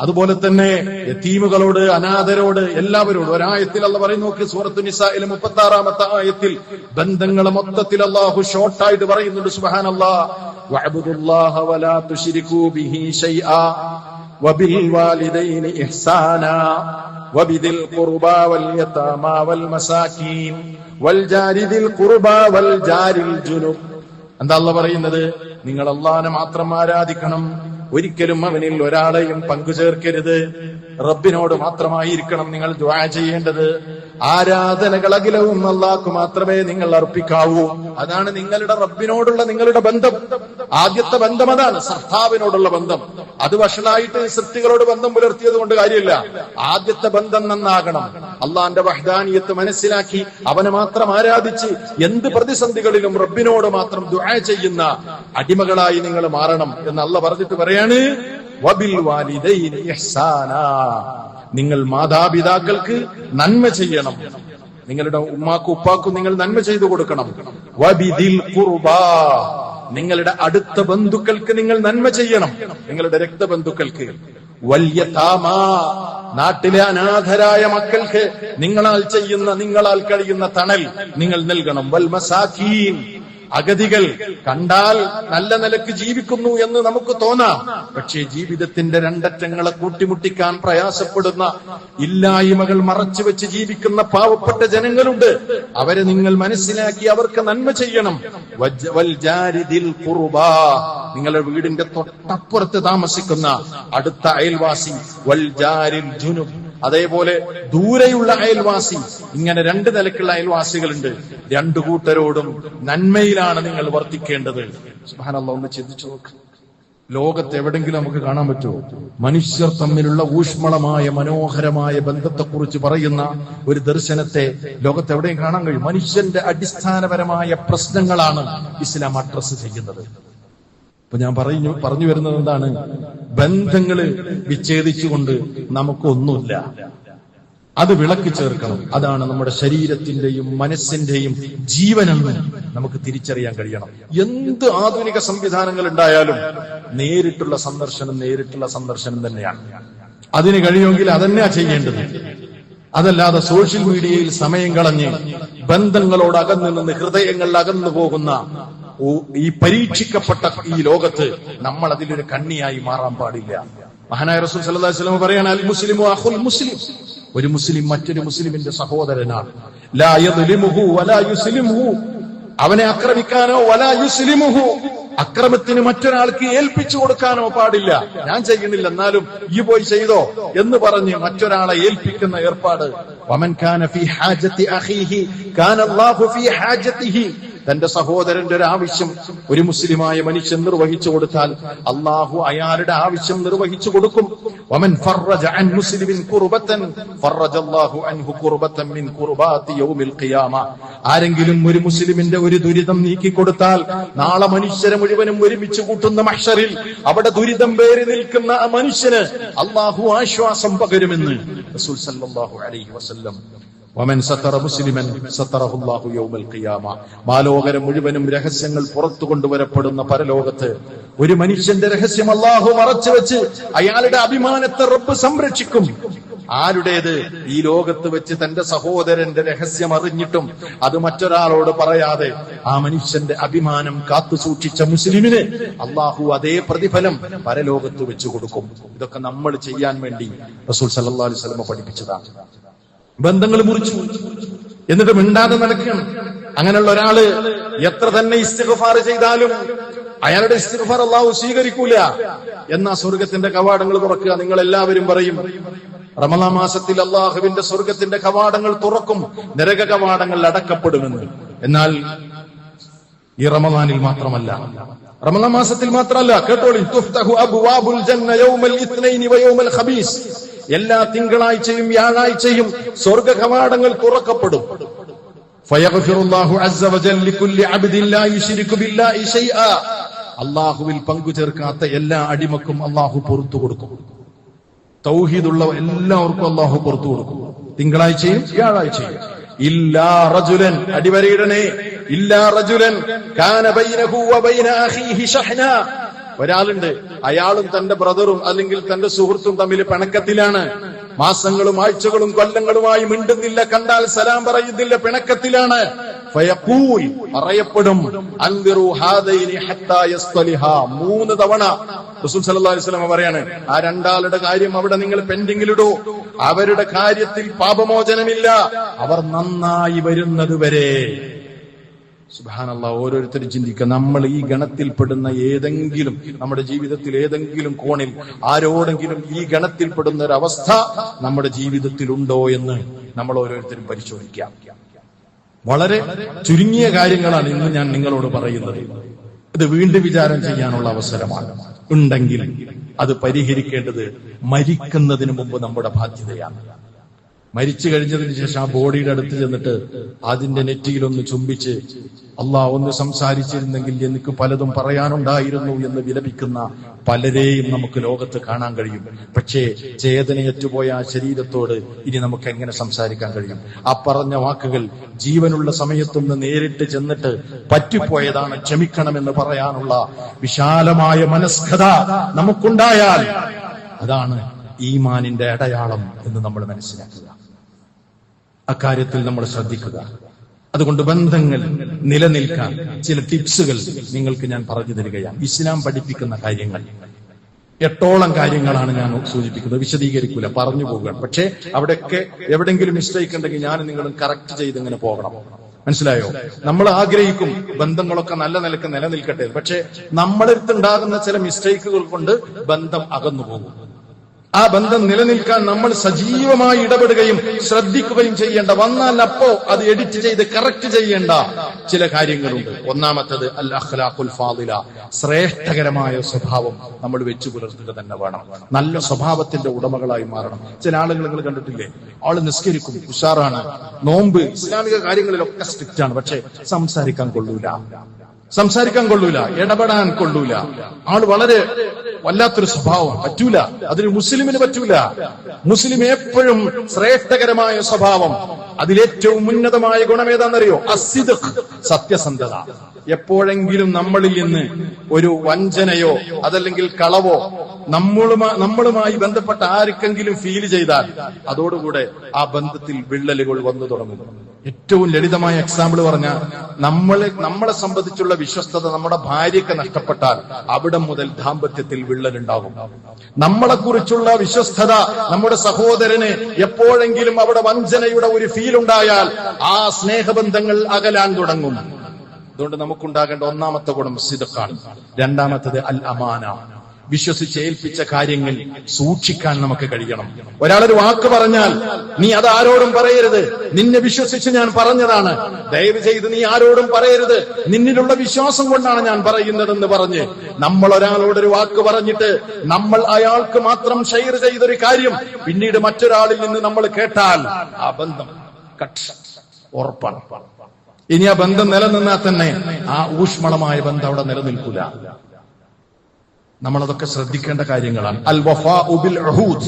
അതുപോലെ തന്നെ യതീമുകളോട്, അനാഥരോട്, എല്ലാവരോടും. ഒരായത്തിൽ അല്ലാഹു പറയുന്നു, നോക്കി, സൂറത്തു നിസായിലെ 36-ാമത്തെ ആയത്തിൽ ബന്ധങ്ങളെ മൊത്തത്തിൽ അല്ലാഹു ഷോർട്ടായിട്ട് പറയുന്നുണ്ട്. സുബ്ഹാനല്ലാഹ്, വഅബ്ദുല്ലാഹ വലാ തുശ്രികൂ ബിഹി ശൈആ വബിൽ വാലിദൈനി ഇഹ്സാനാ വബിദിൽ ഖുർബാ വൽ യതാമാ വൽ മസാകീൻ വൽ ജാരി ദിൽ ഖുർബാ വൽ ജാരിൽ ജുനുബ്. എന്താ അല്ലാഹു പറയുന്നത്? നിങ്ങൾ അല്ലാഹനെ മാത്രം ആരാധിക്കണം, ഒരിക്കലും അവനിൽ ഒരാളെയും പങ്കുചേർക്കരുത്. റബ്ബിനോട് മാത്രമായിരിക്കണം നിങ്ങൾ ദുആ ചെയ്യേണ്ടത്. ആരാധനകൾ അഖിലവും അല്ലാഹ്ക്ക് മാത്രമേ നിങ്ങൾ അർപ്പിക്കാവൂ. അതാണ് നിങ്ങളുടെ റബ്ബിനോടുള്ള നിങ്ങളുടെ ബന്ധം. ആദ്യത്തെ ബന്ധം അതാണ്, സൃഷ്ടാവിനോടുള്ള ബന്ധം. അത് വഷളായിട്ട് സൃഷ്ടികളോട് ബന്ധം പുലർത്തിയത് കൊണ്ട് കാര്യമില്ല. ആദ്യത്തെ ബന്ധം നന്നാകണം. അള്ളാന്റെ വഹ്ദാനിയത്ത് മനസ്സിലാക്കി അവനെ മാത്രം ആരാധിച്ച് എന്ത് പ്രതിസന്ധികളിലും റബ്ബിനോട് മാത്രം ദുആ ചെയ്യുന്ന അടിമകളായി നിങ്ങൾ മാറണം എന്ന് അള്ളാഹ് പറഞ്ഞിട്ട് പറയാണ്, വബിൽ വാലിദൈനി ഇഹ്സാനാ, നിങ്ങൾ മാതാപിതാക്കൾക്ക് നന്മ ചെയ്യണം. നിങ്ങളുടെ ഉമ്മാക്കും ഉപ്പാക്കും നിങ്ങൾ നന്മ ചെയ്തു കൊടുക്കണം. വബിദിൽ ഖുർബാ, നിങ്ങളുടെ അടുത്ത ബന്ധുക്കൾക്ക് നിങ്ങൾ നന്മ ചെയ്യണം, നിങ്ങളുടെ രക്തബന്ധുക്കൾക്ക്. വല്യതാമാ, നാട്ടിലെ അനാഥരായ മക്കൾക്ക് നിങ്ങളാൽ കഴിയുന്ന തണൽ നിങ്ങൾ നൽകണം. വൽ മസാകീൻ, അഗതികൾ കണ്ടാൽ നല്ല നിലക്ക് ജീവിക്കുന്നു എന്ന് നമുക്ക് തോന്നാം, പക്ഷേ ജീവിതത്തിന്റെ രണ്ടറ്റങ്ങളെ കൂട്ടിമുട്ടിക്കാൻ പ്രയാസപ്പെടുന്ന, ഇല്ലായ്മകൾ മറച്ചു വെച്ച് ജീവിക്കുന്ന പാവപ്പെട്ട ജനങ്ങളുണ്ട്. അവരെ നിങ്ങൾ മനസ്സിലാക്കി അവർക്ക് നന്മ ചെയ്യണം. വൽ ജാരി ദിൽ ഖുർബാ, നിങ്ങളുടെ വീടിന്റെ തൊട്ടപ്പുറത്ത് താമസിക്കുന്ന അടുത്ത അയൽവാസി. വൽ ജാരിൽ ജുനുബ്, അതേപോലെ ദൂരെയുള്ള അയൽവാസി, ഇങ്ങനെ രണ്ട് നിലക്കുള്ള അയൽവാസികളുണ്ട്. രണ്ടു കൂട്ടരോടും നന്മയിലാണ് നിങ്ങൾ വർത്തിക്കേണ്ടത്. സുബ്ഹാനല്ലാഹ്, ഒന്ന് ചിന്തിച്ചു നോക്ക്. ലോകത്ത് എവിടെങ്കിലും നമുക്ക് കാണാൻ പറ്റുമോ മനുഷ്യർ തമ്മിലുള്ള ഊഷ്മളമായ മനോഹരമായ ബന്ധത്തെക്കുറിച്ച് പറയുന്ന ഒരു ദർശനത്തെ ലോകത്ത് എവിടെയും കാണാൻ കഴിയും? മനുഷ്യന്റെ അടിസ്ഥാനപരമായ പ്രശ്നങ്ങളാണ് ഇസ്ലാം അഡ്രസ് ചെയ്യുന്നത്. ഇപ്പൊ ഞാൻ പറഞ്ഞു വരുന്നത് എന്താണ്? ബന്ധങ്ങള് വിച്ഛേദിച്ചുകൊണ്ട് നമുക്കൊന്നുമില്ല. അത് വിളക്കി ചേർക്കണം. അതാണ് നമ്മുടെ ശരീരത്തിന്റെയും മനസ്സിന്റെയും ജീവനെന്ന് നമുക്ക് തിരിച്ചറിയാൻ കഴിയണം. എന്ത് ആധുനിക സംവിധാനങ്ങൾ ഉണ്ടായാലും നേരിട്ടുള്ള സന്ദർശനം തന്നെയാണ്. അതിന് കഴിയുമെങ്കിൽ അതന്നെയാ ചെയ്യേണ്ടത്. അതല്ലാതെ സോഷ്യൽ മീഡിയയിൽ സമയം കളഞ്ഞ് ബന്ധങ്ങളോട് അകന്നു നിന്ന് ഹൃദയങ്ങളിൽ അകന്നു പോകുന്ന ഈ പരീക്ഷിക്കപ്പെട്ട ഈ ലോകത്ത് നമ്മൾ അതിലൊരു കണ്ണിയായി മാറാൻ പാടില്ല. മഹാനായ റസൂൽ സല്ലല്ലാഹു അലൈഹി വസല്ലം പറയാണ്, അൽ മുസ്ലിമു അഖുൽ മുസ്ലിം. ഒരു മുസ്ലിം മറ്റൊരു മുസ്ലിമിന്റെ സഹോദരനാണ്. ലാ യദ്ലിമുഹു വലാ യുസ്ലിമുഹു. അവനെ ആക്രമിക്കാനോ വലാ യുസ്ലിമുഹു, അക്രമത്തിന് മറ്റൊരാൾക്ക് ഏൽപ്പിച്ചു കൊടുക്കാനോ പാടില്ല. ഞാൻ ചെയ്യുന്നില്ല, എന്നാലും ഈ പോയി ചെയ്തോ എന്ന് പറഞ്ഞ് മറ്റൊരാളെ ഏൽപ്പിക്കുന്ന ഏർപ്പാട്. വമൻ കാന ഫീ ഹാജത്തി അഖീഹി കാന അല്ലാഹു ഫീ ഹാജത്തിഹി. തന്റെ സഹോദരന്റെ ഒരു ആവശ്യം ഒരു മുസ്ലിമായ മനുഷ്യൻ നിർവഹിച്ചു കൊടുത്താൽ അള്ളാഹു അയാളുടെ ആവശ്യം നിർവഹിച്ചു കൊടുക്കും. വമൻ ഫറജ അൻ മുസ്ലിമിൻ ഖുർബതൻ ഫറജല്ലാഹു അൻഹു ഖുർബതൻ മിൻ ഖുർബാതി യൗമിൽ ഖിയാമ. ആരെങ്കിലും ഒരു മുസ്ലിമിന്റെ ഒരു ദുരിതം നീക്കി കൊടുത്താൽ നാളെ മനുഷ്യരെ മുഴുവനും ഒരുമിച്ച് കൂട്ടുന്ന മഹ്ശറിൽ അവിടെ ദുരിതം പേറി നിൽക്കുന്ന ആ മനുഷ്യന് അള്ളാഹു ആശ്വാസം പകരുമെന്ന് റസൂൽ സല്ലല്ലാഹു അലൈഹി വസല്ലം. വമൻ സതറ മുസ്ലിമൻ സതറഹുല്ലാഹു യൗമൽ ഖിയാമ. മാലോകരം മുഴുവനും രഹസ്യങ്ങൾ പുറത്തു കൊണ്ടുവരപ്പെടുന്ന പരലോകത്ത് ഒരു മനുഷ്യന്റെ രഹസ്യം അള്ളാഹു മറച്ചു വെച്ച് അയാളുടെ അഭിമാനത്തെ റബ്ബ് സംരക്ഷിക്കും. ആരുടേത്? ഈ ലോകത്ത് വെച്ച് തന്റെ സഹോദരന്റെ രഹസ്യം അറിഞ്ഞിട്ടും അത് മറ്റൊരാളോട് പറയാതെ ആ മനുഷ്യന്റെ അഭിമാനം കാത്തു സൂക്ഷിച്ച മുസ്ലിമിന് അള്ളാഹു അതേ പ്രതിഫലം പരലോകത്ത് വെച്ച് കൊടുക്കും. ഇതൊക്കെ നമ്മൾ ചെയ്യാൻ വേണ്ടി റസൂൽ സല്ലല്ലാഹു അലൈഹി വസല്ലം പഠിപ്പിച്ചതാണ്. ബന്ധങ്ങൾ മുറിച്ചു എന്നിട്ട് മിണ്ടാതെ നടക്കണം. അങ്ങനെയുള്ള ഒരാള് എത്ര തന്നെ ഇസ്തിഗ്ഫാർ ചെയ്താലും അയാളുടെ ഇസ്തിഗ്ഫാർ അല്ലാഹു സ്വീകരിക്കൂല. എന്നാ സ്വർഗത്തിന്റെ കവാടങ്ങൾ തുറക്കുക. നിങ്ങൾ എല്ലാവരും പറയും റമളാൻ മാസത്തിൽ അള്ളാഹുവിന്റെ സ്വർഗത്തിന്റെ കവാടങ്ങൾ തുറക്കും, നരക കവാടങ്ങൾ അടക്കപ്പെടുമെന്ന്. എന്നാൽ ഈ റമളാനിൽ മാത്രമല്ല, റമളാൻ മാസത്തിൽ മാത്രമല്ല, കേട്ടോളി, തുഫ്തഹു അബ്വാബുൽ ജന്ന യൗമൽ ഇത്നൈനി വയൗമൽ ഖമീസ്. എല്ലാ തിങ്കളാഴ്ചയും വ്യാഴാഴ്ചയും സ്വർഗ കവാടങ്ങൾ തുറക്കപ്പെടും. ഫയഗ്ഫിറുല്ലാഹു അസ്സ വജല്ല ലികുല്ലി അബ്ദിൻ ലാ യുശ്രികു ബില്ലാഹി ശൈആ. അല്ലാഹുവിൽ പങ്കു ചേർക്കാത്ത എല്ലാ അടിമക്കും അല്ലാഹു പുറത്തു കൊടുക്കും. തൗഹീദുള്ള എല്ലാവർക്കും അല്ലാഹു പുറത്തു കൊടുക്കും, തിങ്കളാഴ്ചയും വ്യാഴാഴ്ചയും. ഇല്ലാ റജുലൻ, അടിവരയിടണേ, ഇല്ലാ റജുലൻ കാന ബൈനഹു വ ബൈന അഖീഹി ശഹ്ന. ഒരാളുണ്ട്, അയാളും തന്റെ ബ്രദറും അല്ലെങ്കിൽ തന്റെ സുഹൃത്തും തമ്മിൽ പിണക്കത്തിലാണ്. മാസങ്ങളും ആഴ്ചകളും കൊല്ലങ്ങളുമായി മിണ്ടുന്നില്ല, കണ്ടാൽ സലാം പറയുന്നില്ല, പിണക്കത്തിലാണ്. ഫയഖൂൽ, പറയപ്പെടും, അൻദിറു ഹാദൈനി ഹത്താ യസ്തലിഹാ. 3 തവണ റസൂൽ സല്ലല്ലാഹു അലൈഹി വസല്ലം പറയാണ്, ആ രണ്ടാളുടെ കാര്യം അവിടെ നിങ്ങൾ പെൻഡിങ്ങിലിടൂ. അവരുടെ കാര്യത്തിൽ പാപമോചനമില്ല, അവർ നന്നായി വരുന്നത് വരെ. സുബ്ഹാനല്ലാഹ്, ഓരോരുത്തരും ചിന്തിക്കുക, നമ്മൾ ഈ ഗണത്തിൽപ്പെടുന്ന ഏതെങ്കിലും, നമ്മുടെ ജീവിതത്തിൽ ഏതെങ്കിലും കോണിൽ ആരോടെങ്കിലും ഈ ഗണത്തിൽപ്പെടുന്ന ഒരവസ്ഥ നമ്മുടെ ജീവിതത്തിൽ ഉണ്ടോ എന്ന് നമ്മൾ ഓരോരുത്തരും പരിശോധിക്കാം. വളരെ ചുരുങ്ങിയ കാര്യങ്ങളാണ് ഇന്ന് ഞാൻ നിങ്ങളോട് പറയുന്നത്. ഇത് വീണ്ടും വിചാരം ചെയ്യാനുള്ള അവസരമാണ്. ഉണ്ടെങ്കിൽ അത് പരിഹരിക്കേണ്ടത് മരിക്കുന്നതിന് മുമ്പ് നമ്മുടെ ബാധ്യതയാണ്. മരിച്ചു കഴിഞ്ഞതിന് ശേഷം ആ ബോഡിയുടെ അടുത്ത് ചെന്നിട്ട് അതിന്റെ നെറ്റിയിലൊന്ന് ചുംബിച്ച് അല്ലാഹ് ഒന്ന് സംസാരിച്ചിരുന്നെങ്കിൽ എനിക്ക് പലതും പറയാനുണ്ടായിരുന്നു എന്ന് വിലപിക്കുന്ന പലരെയും നമുക്ക് ലോകത്ത് കാണാൻ കഴിയും. പക്ഷേ ചേതനയറ്റുപോയ ആ ശരീരത്തോട് ഇനി നമുക്ക് എങ്ങനെ സംസാരിക്കാൻ കഴിയും? ആ പറഞ്ഞ വാക്കുകൾ ജീവനുള്ള സമയത്തൊന്ന് നേരിട്ട് ചെന്നിട്ട് പറ്റിപ്പോയതാണ്, ക്ഷമിക്കണമെന്ന് പറയാനുള്ള വിശാലമായ മനസ്കഥ നമുക്കുണ്ടായാൽ അതാണ് ഈമാനിന്റെ അടയാളം എന്ന് നമ്മൾ മനസ്സിലാക്കുക. അക്കാര്യത്തിൽ നമ്മൾ ശ്രദ്ധിക്കുക. അതുകൊണ്ട് ബന്ധങ്ങൾ നിലനിൽക്കാൻ ചില ടിപ്സുകൾ നിങ്ങൾക്ക് ഞാൻ പറഞ്ഞു തരികയാണ്. ഇസ്ലാം പഠിപ്പിക്കുന്ന കാര്യങ്ങൾ 8ഓളം കാര്യങ്ങളാണ് ഞാൻ സൂചിപ്പിക്കുന്നത്. വിശദീകരിക്കൂല, പറഞ്ഞു പോകുകയാണ്. പക്ഷേ അവിടെയൊക്കെ എവിടെങ്കിലും മിസ്റ്റേക്ക് ഉണ്ടെങ്കിൽ ഞാൻ നിങ്ങളും കറക്റ്റ് ചെയ്ത് ഇങ്ങനെ പോകണം. മനസ്സിലായോ? നമ്മൾ ആഗ്രഹിക്കും ബന്ധങ്ങളൊക്കെ നല്ല നിലക്ക് നിലനിൽക്കട്ടെ. പക്ഷെ നമ്മളടുത്തുണ്ടാകുന്ന ചില മിസ്റ്റേക്കുകൾ കൊണ്ട് ബന്ധം അകന്നു പോകും. ആ ബന്ധം നിലനിൽക്കാൻ നമ്മൾ സജീവമായി ഇടപെടുകയും ശ്രദ്ധിക്കുകയും ചെയ്യേണ്ട, വന്നാൽ അപ്പോ അത് എഡിറ്റ് ചെയ്ത് കറക്റ്റ് ചെയ്യേണ്ട ചില കാര്യങ്ങളുണ്ട്. ഒന്നാമത്തത് അൽ അഖ്ലാഖുൽ ഫാദില, ശ്രേഷ്ഠകരമായ സ്വഭാവം നമ്മൾ വെച്ചു പുലർത്തുക തന്നെ വേണം. നല്ല സ്വഭാവത്തിന്റെ ഉടമകളായി മാറണം. ചില ആളുകൾ നിങ്ങൾ കണ്ടിട്ടില്ലേ, ആള് നിസ്കരിക്കും, ഉഷാറാണ്, നോമ്പ്, ഇസ്ലാമിക കാര്യങ്ങളിലൊക്കെ സ്ട്രിക്റ്റ് ആണ്, പക്ഷെ സംസാരിക്കാൻ കൊള്ളൂല, ഇടപെടാൻ കൊള്ളൂല. ആള് വളരെ വല്ലാത്തൊരു സ്വഭാവം, പറ്റൂല, അതൊരു മുസ്ലിമിന് പറ്റൂല. മുസ്ലിം എപ്പോഴും ശ്രേഷ്ഠകരമായ സ്വഭാവം, അതിലേറ്റവും ഉന്നതമായ ഗുണം ഏതാണെന്നറിയോ? അസ്സിദ്ഖ്, സത്യസന്ധത. എപ്പോഴെങ്കിലും നമ്മളിൽ നിന്ന് ഒരു വഞ്ചനയോ അതല്ലെങ്കിൽ കളവോ നമ്മളുമായി ബന്ധപ്പെട്ട ആർക്കെങ്കിലും ഫീൽ ചെയ്താൽ അതോടുകൂടെ ആ ബന്ധത്തിൽ വിള്ളലുകൾ വന്നു തുടങ്ങും. ഏറ്റവും ലളിതമായ എക്സാമ്പിൾ പറഞ്ഞാൽ, നമ്മളെ സംബന്ധിച്ചുള്ള വിശ്വസ്തത നമ്മുടെ ഭാര്യയ്ക്ക് നഷ്ടപ്പെട്ടാൽ അവിടെ മുതൽ ദാമ്പത്യത്തിൽ വിള്ളലുണ്ടാകും. നമ്മളെക്കുറിച്ചുള്ള വിശ്വസ്തത നമ്മുടെ സഹോദരന് എപ്പോഴെങ്കിലും അവിടെ വഞ്ചനയുടെ ഒരു ഫീൽ ഉണ്ടായാൽ ആ സ്നേഹബന്ധങ്ങൾ അകലാൻ തുടങ്ങും. അതുകൊണ്ട് നമുക്കുണ്ടാകേണ്ട ഒന്നാമത്തെ ഗുണം സിദ്ഖാണ്. രണ്ടാമത്തത് അൽ അമാന, വിശ്വസിച്ച് ഏൽപ്പിച്ച കാര്യങ്ങൾ സൂക്ഷിക്കാൻ നമുക്ക് കഴിയണം. ഒരാളൊരു വാക്ക് പറഞ്ഞാൽ നീ അത് ആരോടും പറയരുത്, നിന്നെ വിശ്വസിച്ച് ഞാൻ പറഞ്ഞതാണ്, ദയവ് ചെയ്ത് നീ ആരോടും പറയരുത്, നിന്നിലുള്ള വിശ്വാസം കൊണ്ടാണ് ഞാൻ പറയുന്നതെന്ന് പറഞ്ഞ് നമ്മൾ ഒരാളോടൊരു വാക്ക് പറഞ്ഞിട്ട് നമ്മൾ അയാൾക്ക് മാത്രം ഷെയർ ചെയ്തൊരു കാര്യം പിന്നീട് മറ്റൊരാളിൽ നിന്ന് നമ്മൾ കേട്ടാൽ ആ ബന്ധം ഉറപ്പാണ്. ഇനി ആ ബന്ധം നിലനിന്നാൽ തന്നെ ആ ഊഷ്മളമായ ബന്ധം അവിടെ നിലനിൽക്കില്ല. നമ്മളതൊക്കെ ശ്രദ്ധിക്കേണ്ട കാര്യങ്ങളാണ്. അൽ വഫാഉ ബിൽ ഉഹൂദ്,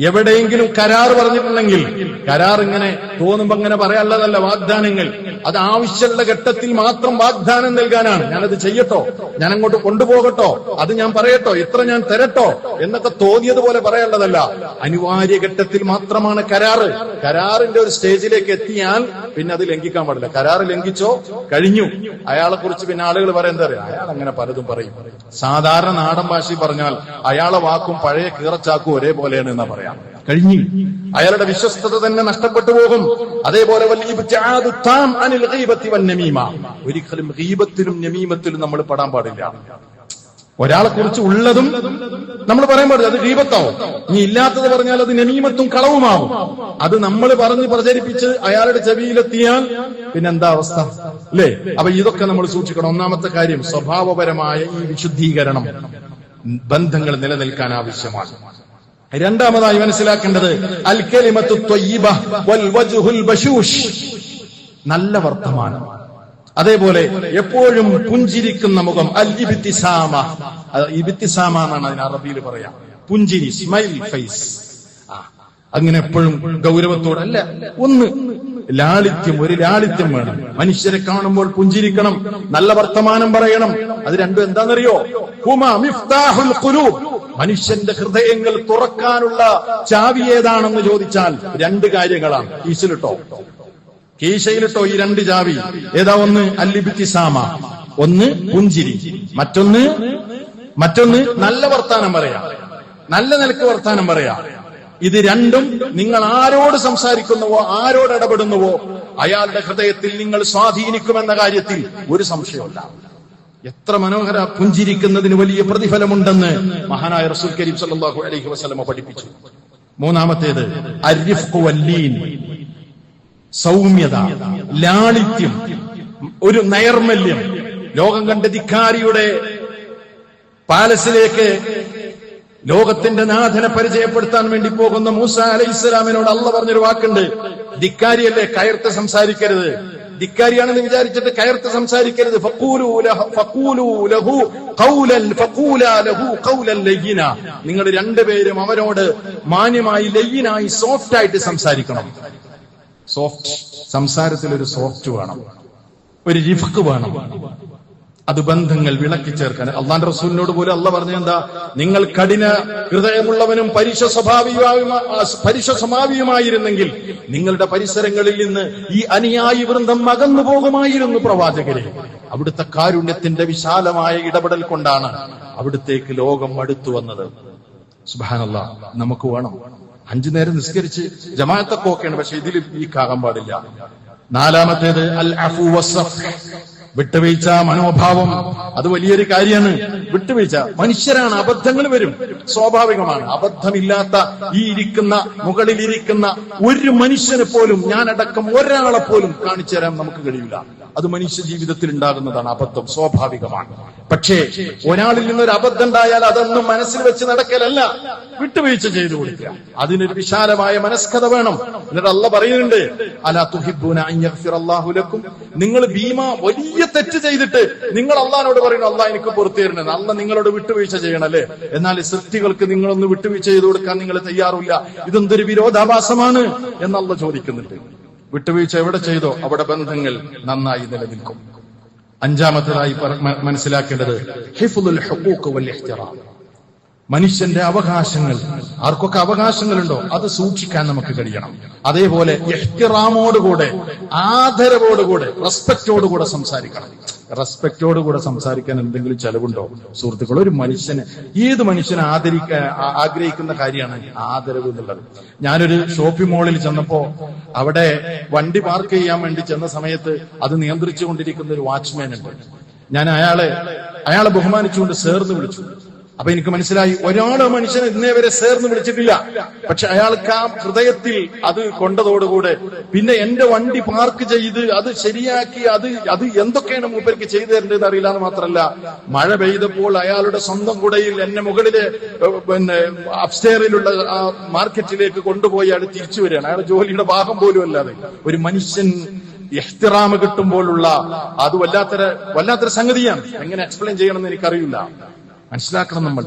എവിടെയെങ്കിലും കരാർ പറഞ്ഞിട്ടുണ്ടെങ്കിൽ, കരാർ ഇങ്ങനെ തോന്നുമ്പോ ഇങ്ങനെ പറയാനുള്ളതല്ല, വാഗ്ദാനങ്ങൾ അത് ആവശ്യമുള്ള ഘട്ടത്തിൽ മാത്രം വാഗ്ദാനം നൽകാനാണ്. ഞാനത് ചെയ്യട്ടോ, ഞാൻ അങ്ങോട്ട് കൊണ്ടുപോകട്ടോ, അത് ഞാൻ പറയട്ടോ, ഇത്ര ഞാൻ തരട്ടോ എന്നൊക്കെ തോന്നിയതുപോലെ പറയാനുള്ളതല്ല. അനിവാര്യ ഘട്ടത്തിൽ മാത്രമാണ് കരാറ്. കരാറിന്റെ ഒരു സ്റ്റേജിലേക്ക് എത്തിയാൽ പിന്നെ അത് ലംഘിക്കാൻ പാടില്ല. കരാറ് ലംഘിച്ചോ കഴിഞ്ഞു. അയാളെ കുറിച്ച് പിന്നെ ആളുകൾ പറയാൻ എന്താ പറയുക, അയാൾ അങ്ങനെ പലതും പറയും. സാധാരണ നാടൻ ഭാഷയിൽ പറഞ്ഞാൽ അയാളെ വാക്കും പഴയ കീറച്ചാക്കും ഒരേപോലെയാണ് എന്നാ പറയാം. കഴിഞ്ഞു, അയാളുടെ വിശ്വസ്തത തന്നെ നഷ്ടപ്പെട്ടു പോകും. അതേപോലെ ഒരിക്കലും ഗീബത്തിലും നമീമത്തിലും നമ്മൾ പെടാൻ പാടില്ല. ഒരാളെ കുറിച്ച് ഉള്ളതും നമ്മൾ പറയാൻ പാടില്ല, അത് ഗീബത്താവും. ഇനി ഇല്ലാത്തത് പറഞ്ഞാൽ അത് നമീമത്തും കളവുമാവും. അത് നമ്മൾ പറഞ്ഞ് പ്രചരിപ്പിച്ച് അയാളുടെ ചെവിയിലെത്തിയാൽ പിന്നെന്താ അവസ്ഥ, അല്ലേ? അപ്പൊ ഇതൊക്കെ നമ്മൾ സൂക്ഷിക്കണം. ഒന്നാമത്തെ കാര്യം, സ്വഭാവപരമായ ഈ വിശുദ്ധീകരണം ബന്ധങ്ങൾ നിലനിൽക്കാൻ ആവശ്യമാണ്. രണ്ടാമതായി മനസ്സിലാക്കേണ്ടത് അൽ കലിമത്തു ത്വയ്യിബ വൽ വജ്ഹുൽ ബശൂഷ്, നല്ല വർത്തമാനം. അതേപോലെ എപ്പോഴും പുഞ്ചിരിക്കുന്ന മുഖം, അൽ ഇബ്തിസാമ. ഇബ്തിസാമ എന്നാണ് അതിന് അറബിയിൽ പറയാം, പുഞ്ചിരി, സ്മൈൽ ഫേസ്. അങ്ങനെ എപ്പോഴും ഗൗരവത്തോടെ അല്ല, ഒന്ന് ലാളിത്യം, ഒരു ലാളിത്യം വേണം. മനുഷ്യരെ കാണുമ്പോൾ പുഞ്ചിരിക്കണം, നല്ല വർത്തമാനം പറയണം. അത് രണ്ടും എന്താണെന്നറിയോ? ഹുമാ മിഫ്താഹുൽ ഖുലൂബ്, മനുഷ്യന്റെ ഹൃദയങ്ങൾ തുറക്കാനുള്ള ചാവി ഏതാണെന്ന് ചോദിച്ചാൽ രണ്ട് കാര്യങ്ങളാണ്. കീശയിലിട്ടോ ഈ രണ്ട് ചാവി. ഏതാ? ഒന്ന് അൽ-ഇബ്തിസാമ, ഒന്ന് പുഞ്ചിരി, മറ്റൊന്ന് നല്ല വർത്താനം പറയാം, നല്ല നിലക്ക് വർത്താനം പറയാം. ഇത് രണ്ടും നിങ്ങൾ ആരോട് സംസാരിക്കുന്നുവോ, ആരോട് ഇടപെടുന്നുവോ അയാളുടെ ഹൃദയത്തിൽ നിങ്ങൾ സ്വാധീനിക്കുമെന്ന കാര്യത്തിൽ ഒരു സംശയമില്ല. എത്ര മനോഹര, പുഞ്ചിരിക്കുന്നതിന് വലിയ പ്രതിഫലമുണ്ടെന്ന് മഹാനായ റസൂൽ കരീം സല്ലല്ലാഹു അലൈഹി വസല്ലമ പഠിപ്പിച്ചു. മൂന്നാമത്തേത് അർരിഫ്ഖു വല്ലീൻ, സൗമ്യത, ലാളിത്യം, ഒരു നൈർമല്യം. ലോകം കണ്ട ധിക്കാരിയുടെ പാലസിലേക്ക് ലോകത്തിന്റെ നാഥനെ പരിചയപ്പെടുത്താൻ വേണ്ടി പോകുന്ന മൂസ അലൈഹിസ്സലാമിനോട് അള്ളാഹ് പറഞ്ഞൊരു വാക്കുണ്ട്, ധിക്കാരിയല്ലേ, കയർത്ത് സംസാരിക്കരുത്. ധിക്കാരിയാണെന്ന് വിചാരിച്ചിട്ട് കയർത്ത് സംസാരിക്കരുത്. നിങ്ങൾ രണ്ടുപേരും അവനോട് മാന്യമായി, ലയ്യിനായി, സോഫ്റ്റ് ആയിട്ട് സംസാരിക്കണം. സോഫ്റ്റ് സംസാരത്തിൽ ഒരു സോഫ്റ്റ് വേണം, ഒരു റിഫ്ഖ് വേണം. അത് ബന്ധങ്ങൾ വിളക്കി ചേർക്കാൻ അള്ളാന്റെ റസൂലിനോട് പോലും അള്ളാഹ് പറഞ്ഞ എന്താ? നിങ്ങൾ കഠിന ഹൃദയമുള്ളവനും പരുഷ സ്വഭാവിയുമായിരുന്നെങ്കിൽ നിങ്ങളുടെ പരിസരങ്ങളിൽ നിന്ന് ഈ അനുയായി വൃന്ദം അകന്നു പോകുമായിരുന്നു പ്രവാചകരെ. അവിടുത്തെ കാരുണ്യത്തിന്റെ വിശാലമായ ഇടപെടൽ കൊണ്ടാണ് അവിടുത്തേക്ക് ലോകം അടുത്തു വന്നത്. സുബ്ഹാനല്ലാഹ്, നമുക്ക് വേണം. 5 നേരം നിസ്കരിച്ച് ജമാഅത്തൊക്കെ ഓക്കെയാണ്, പക്ഷെ ഇതിൽ ഈ കാകാൻ പാടില്ല. നാലാമത്തേത് അൽ അഫു വസ്സഫ്, വിട്ടുവീഴ്ച മനോഭാവം അത് വലിയൊരു കാര്യമാണ്. വിട്ടുവീഴ്ച, മനുഷ്യരാണ്, അബദ്ധങ്ങൾ വരും, സ്വാഭാവികമാണ്. അബദ്ധമില്ലാത്ത ഈ മുകളിലിരിക്കുന്ന ഒരു മനുഷ്യനെ പോലും, ഞാനടക്കം ഒരാളെ പോലും കാണിച്ചു തരാൻ നമുക്ക് കഴിയില്ല. അത് മനുഷ്യ ജീവിതത്തിൽ ഉണ്ടാകുന്നതാണ്. അബദ്ധം സ്വാഭാവികമാണ്. പക്ഷേ ഒരാളിൽ നിന്നൊരു അബദ്ധം ഉണ്ടായാൽ അതൊന്നും മനസ്സിൽ വെച്ച് നടക്കലല്ല, വിട്ടുവീഴ്ച ചെയ്തു കൊടുക്കുക. അതിനൊരു വിശാലമായ മനസ്കത വേണം. എന്നിട്ട് അല്ലാഹ് പറയുന്നുണ്ട്, അലാ തുഹിബ്ബൂന അൻ യഗ്ഫിറല്ലാഹു ലക്കും, നിങ്ങൾ വലിയ തെറ്റ് ചെയ്തിട്ട് നിങ്ങൾ അള്ളാഹിനോട് പറയുന്നു, അള്ളാഹ് എനിക്ക് പുറത്തു തരണം. അള്ളാഹ് നിങ്ങളോട് വിട്ടുവീഴ്ച ചെയ്യണല്ലേ, എന്നാൽ സൃഷ്ടികൾക്ക് നിങ്ങളൊന്ന് വിട്ടുവീഴ്ച ചെയ്തു കൊടുക്കാൻ നിങ്ങൾ തയ്യാറില്ല. ഇതെന്തൊരു വിരോധാഭാസമാണ് എന്ന് അള്ളാഹ് ചോദിക്കുന്നുണ്ട്. വിട്ടുവീഴ്ച എവിടെ ചെയ്തോ അവിടെ ബന്ധങ്ങൾ നന്നായി നിലനിൽക്കും. അഞ്ചാമത്തേതായി മനസ്സിലാക്കേണ്ടത് ഹിഫ്ളുൽ ഹുഖൂഖ് വൽ ഇഹ്തിറാം. മനുഷ്യന്റെ അവകാശങ്ങൾ, ആർക്കൊക്കെ അവകാശങ്ങളുണ്ടോ അത് സൂക്ഷിക്കാൻ നമുക്ക് കഴിയണം. അതേപോലെ ഇഹ്തിറാമോടുകൂടെ, ആദരവോടുകൂടെ, റെസ്പെക്റ്റോടുകൂടെ സംസാരിക്കണം. റെസ്പെക്റ്റോടുകൂടെ സംസാരിക്കാൻ എന്തെങ്കിലും ചെലവുണ്ടോ സുഹൃത്തുക്കൾ? ഏത് മനുഷ്യനെ ആഗ്രഹിക്കുന്ന കാര്യമാണ് ആദരവ് എന്നുള്ളത്. ഞാനൊരു ഷോപ്പിംഗ് മാളിൽ ചെന്നപ്പോ അവിടെ വണ്ടി പാർക്ക് ചെയ്യാൻ വേണ്ടി ചെന്ന സമയത്ത് അത് നിയന്ത്രിച്ചു കൊണ്ടിരിക്കുന്ന ഒരു വാച്ച്മാൻ ഉണ്ട്. ഞാൻ അയാളെ ബഹുമാനിച്ചുകൊണ്ട് സേർന്ന് വിളിച്ചു. അപ്പൊ എനിക്ക് മനസ്സിലായി, ഒരാള് മനുഷ്യനെ ഇന്നേ വരെ സേർന്ന് വിളിച്ചിട്ടില്ല. പക്ഷെ അയാൾക്ക് ആ ഹൃദയത്തിൽ അത് കൊണ്ടതോടുകൂടെ പിന്നെ എന്റെ വണ്ടി പാർക്ക് ചെയ്ത് അത് ശരിയാക്കി അത് എന്തൊക്കെയാണ് മൂപ്പർക്ക് ചെയ്തു തരേണ്ടത് അറിയില്ല എന്ന് മാത്രമല്ല, മഴ പെയ്തപ്പോൾ അയാളുടെ സ്വന്തം കുടയിൽ എന്നെ മുകളിലെ അപ്സ്റ്റെയറിലുള്ള ആ മാർക്കറ്റിലേക്ക് കൊണ്ടുപോയി അയാൾ തിരിച്ചു വരികയാണ്. അയാളുടെ ജോലിയുടെ ഭാഗം പോലും അല്ലാതെ. ഒരു മനുഷ്യൻ ഇഹ്തിറാമ് കിട്ടുമ്പോഴുള്ള അത് വല്ലാത്തൊരു സംഗതിയാണ്. എങ്ങനെ എക്സ്പ്ലെയിൻ ചെയ്യണമെന്ന് എനിക്കറിയില്ല. മനസ്സിലാക്കണം നമ്മൾ.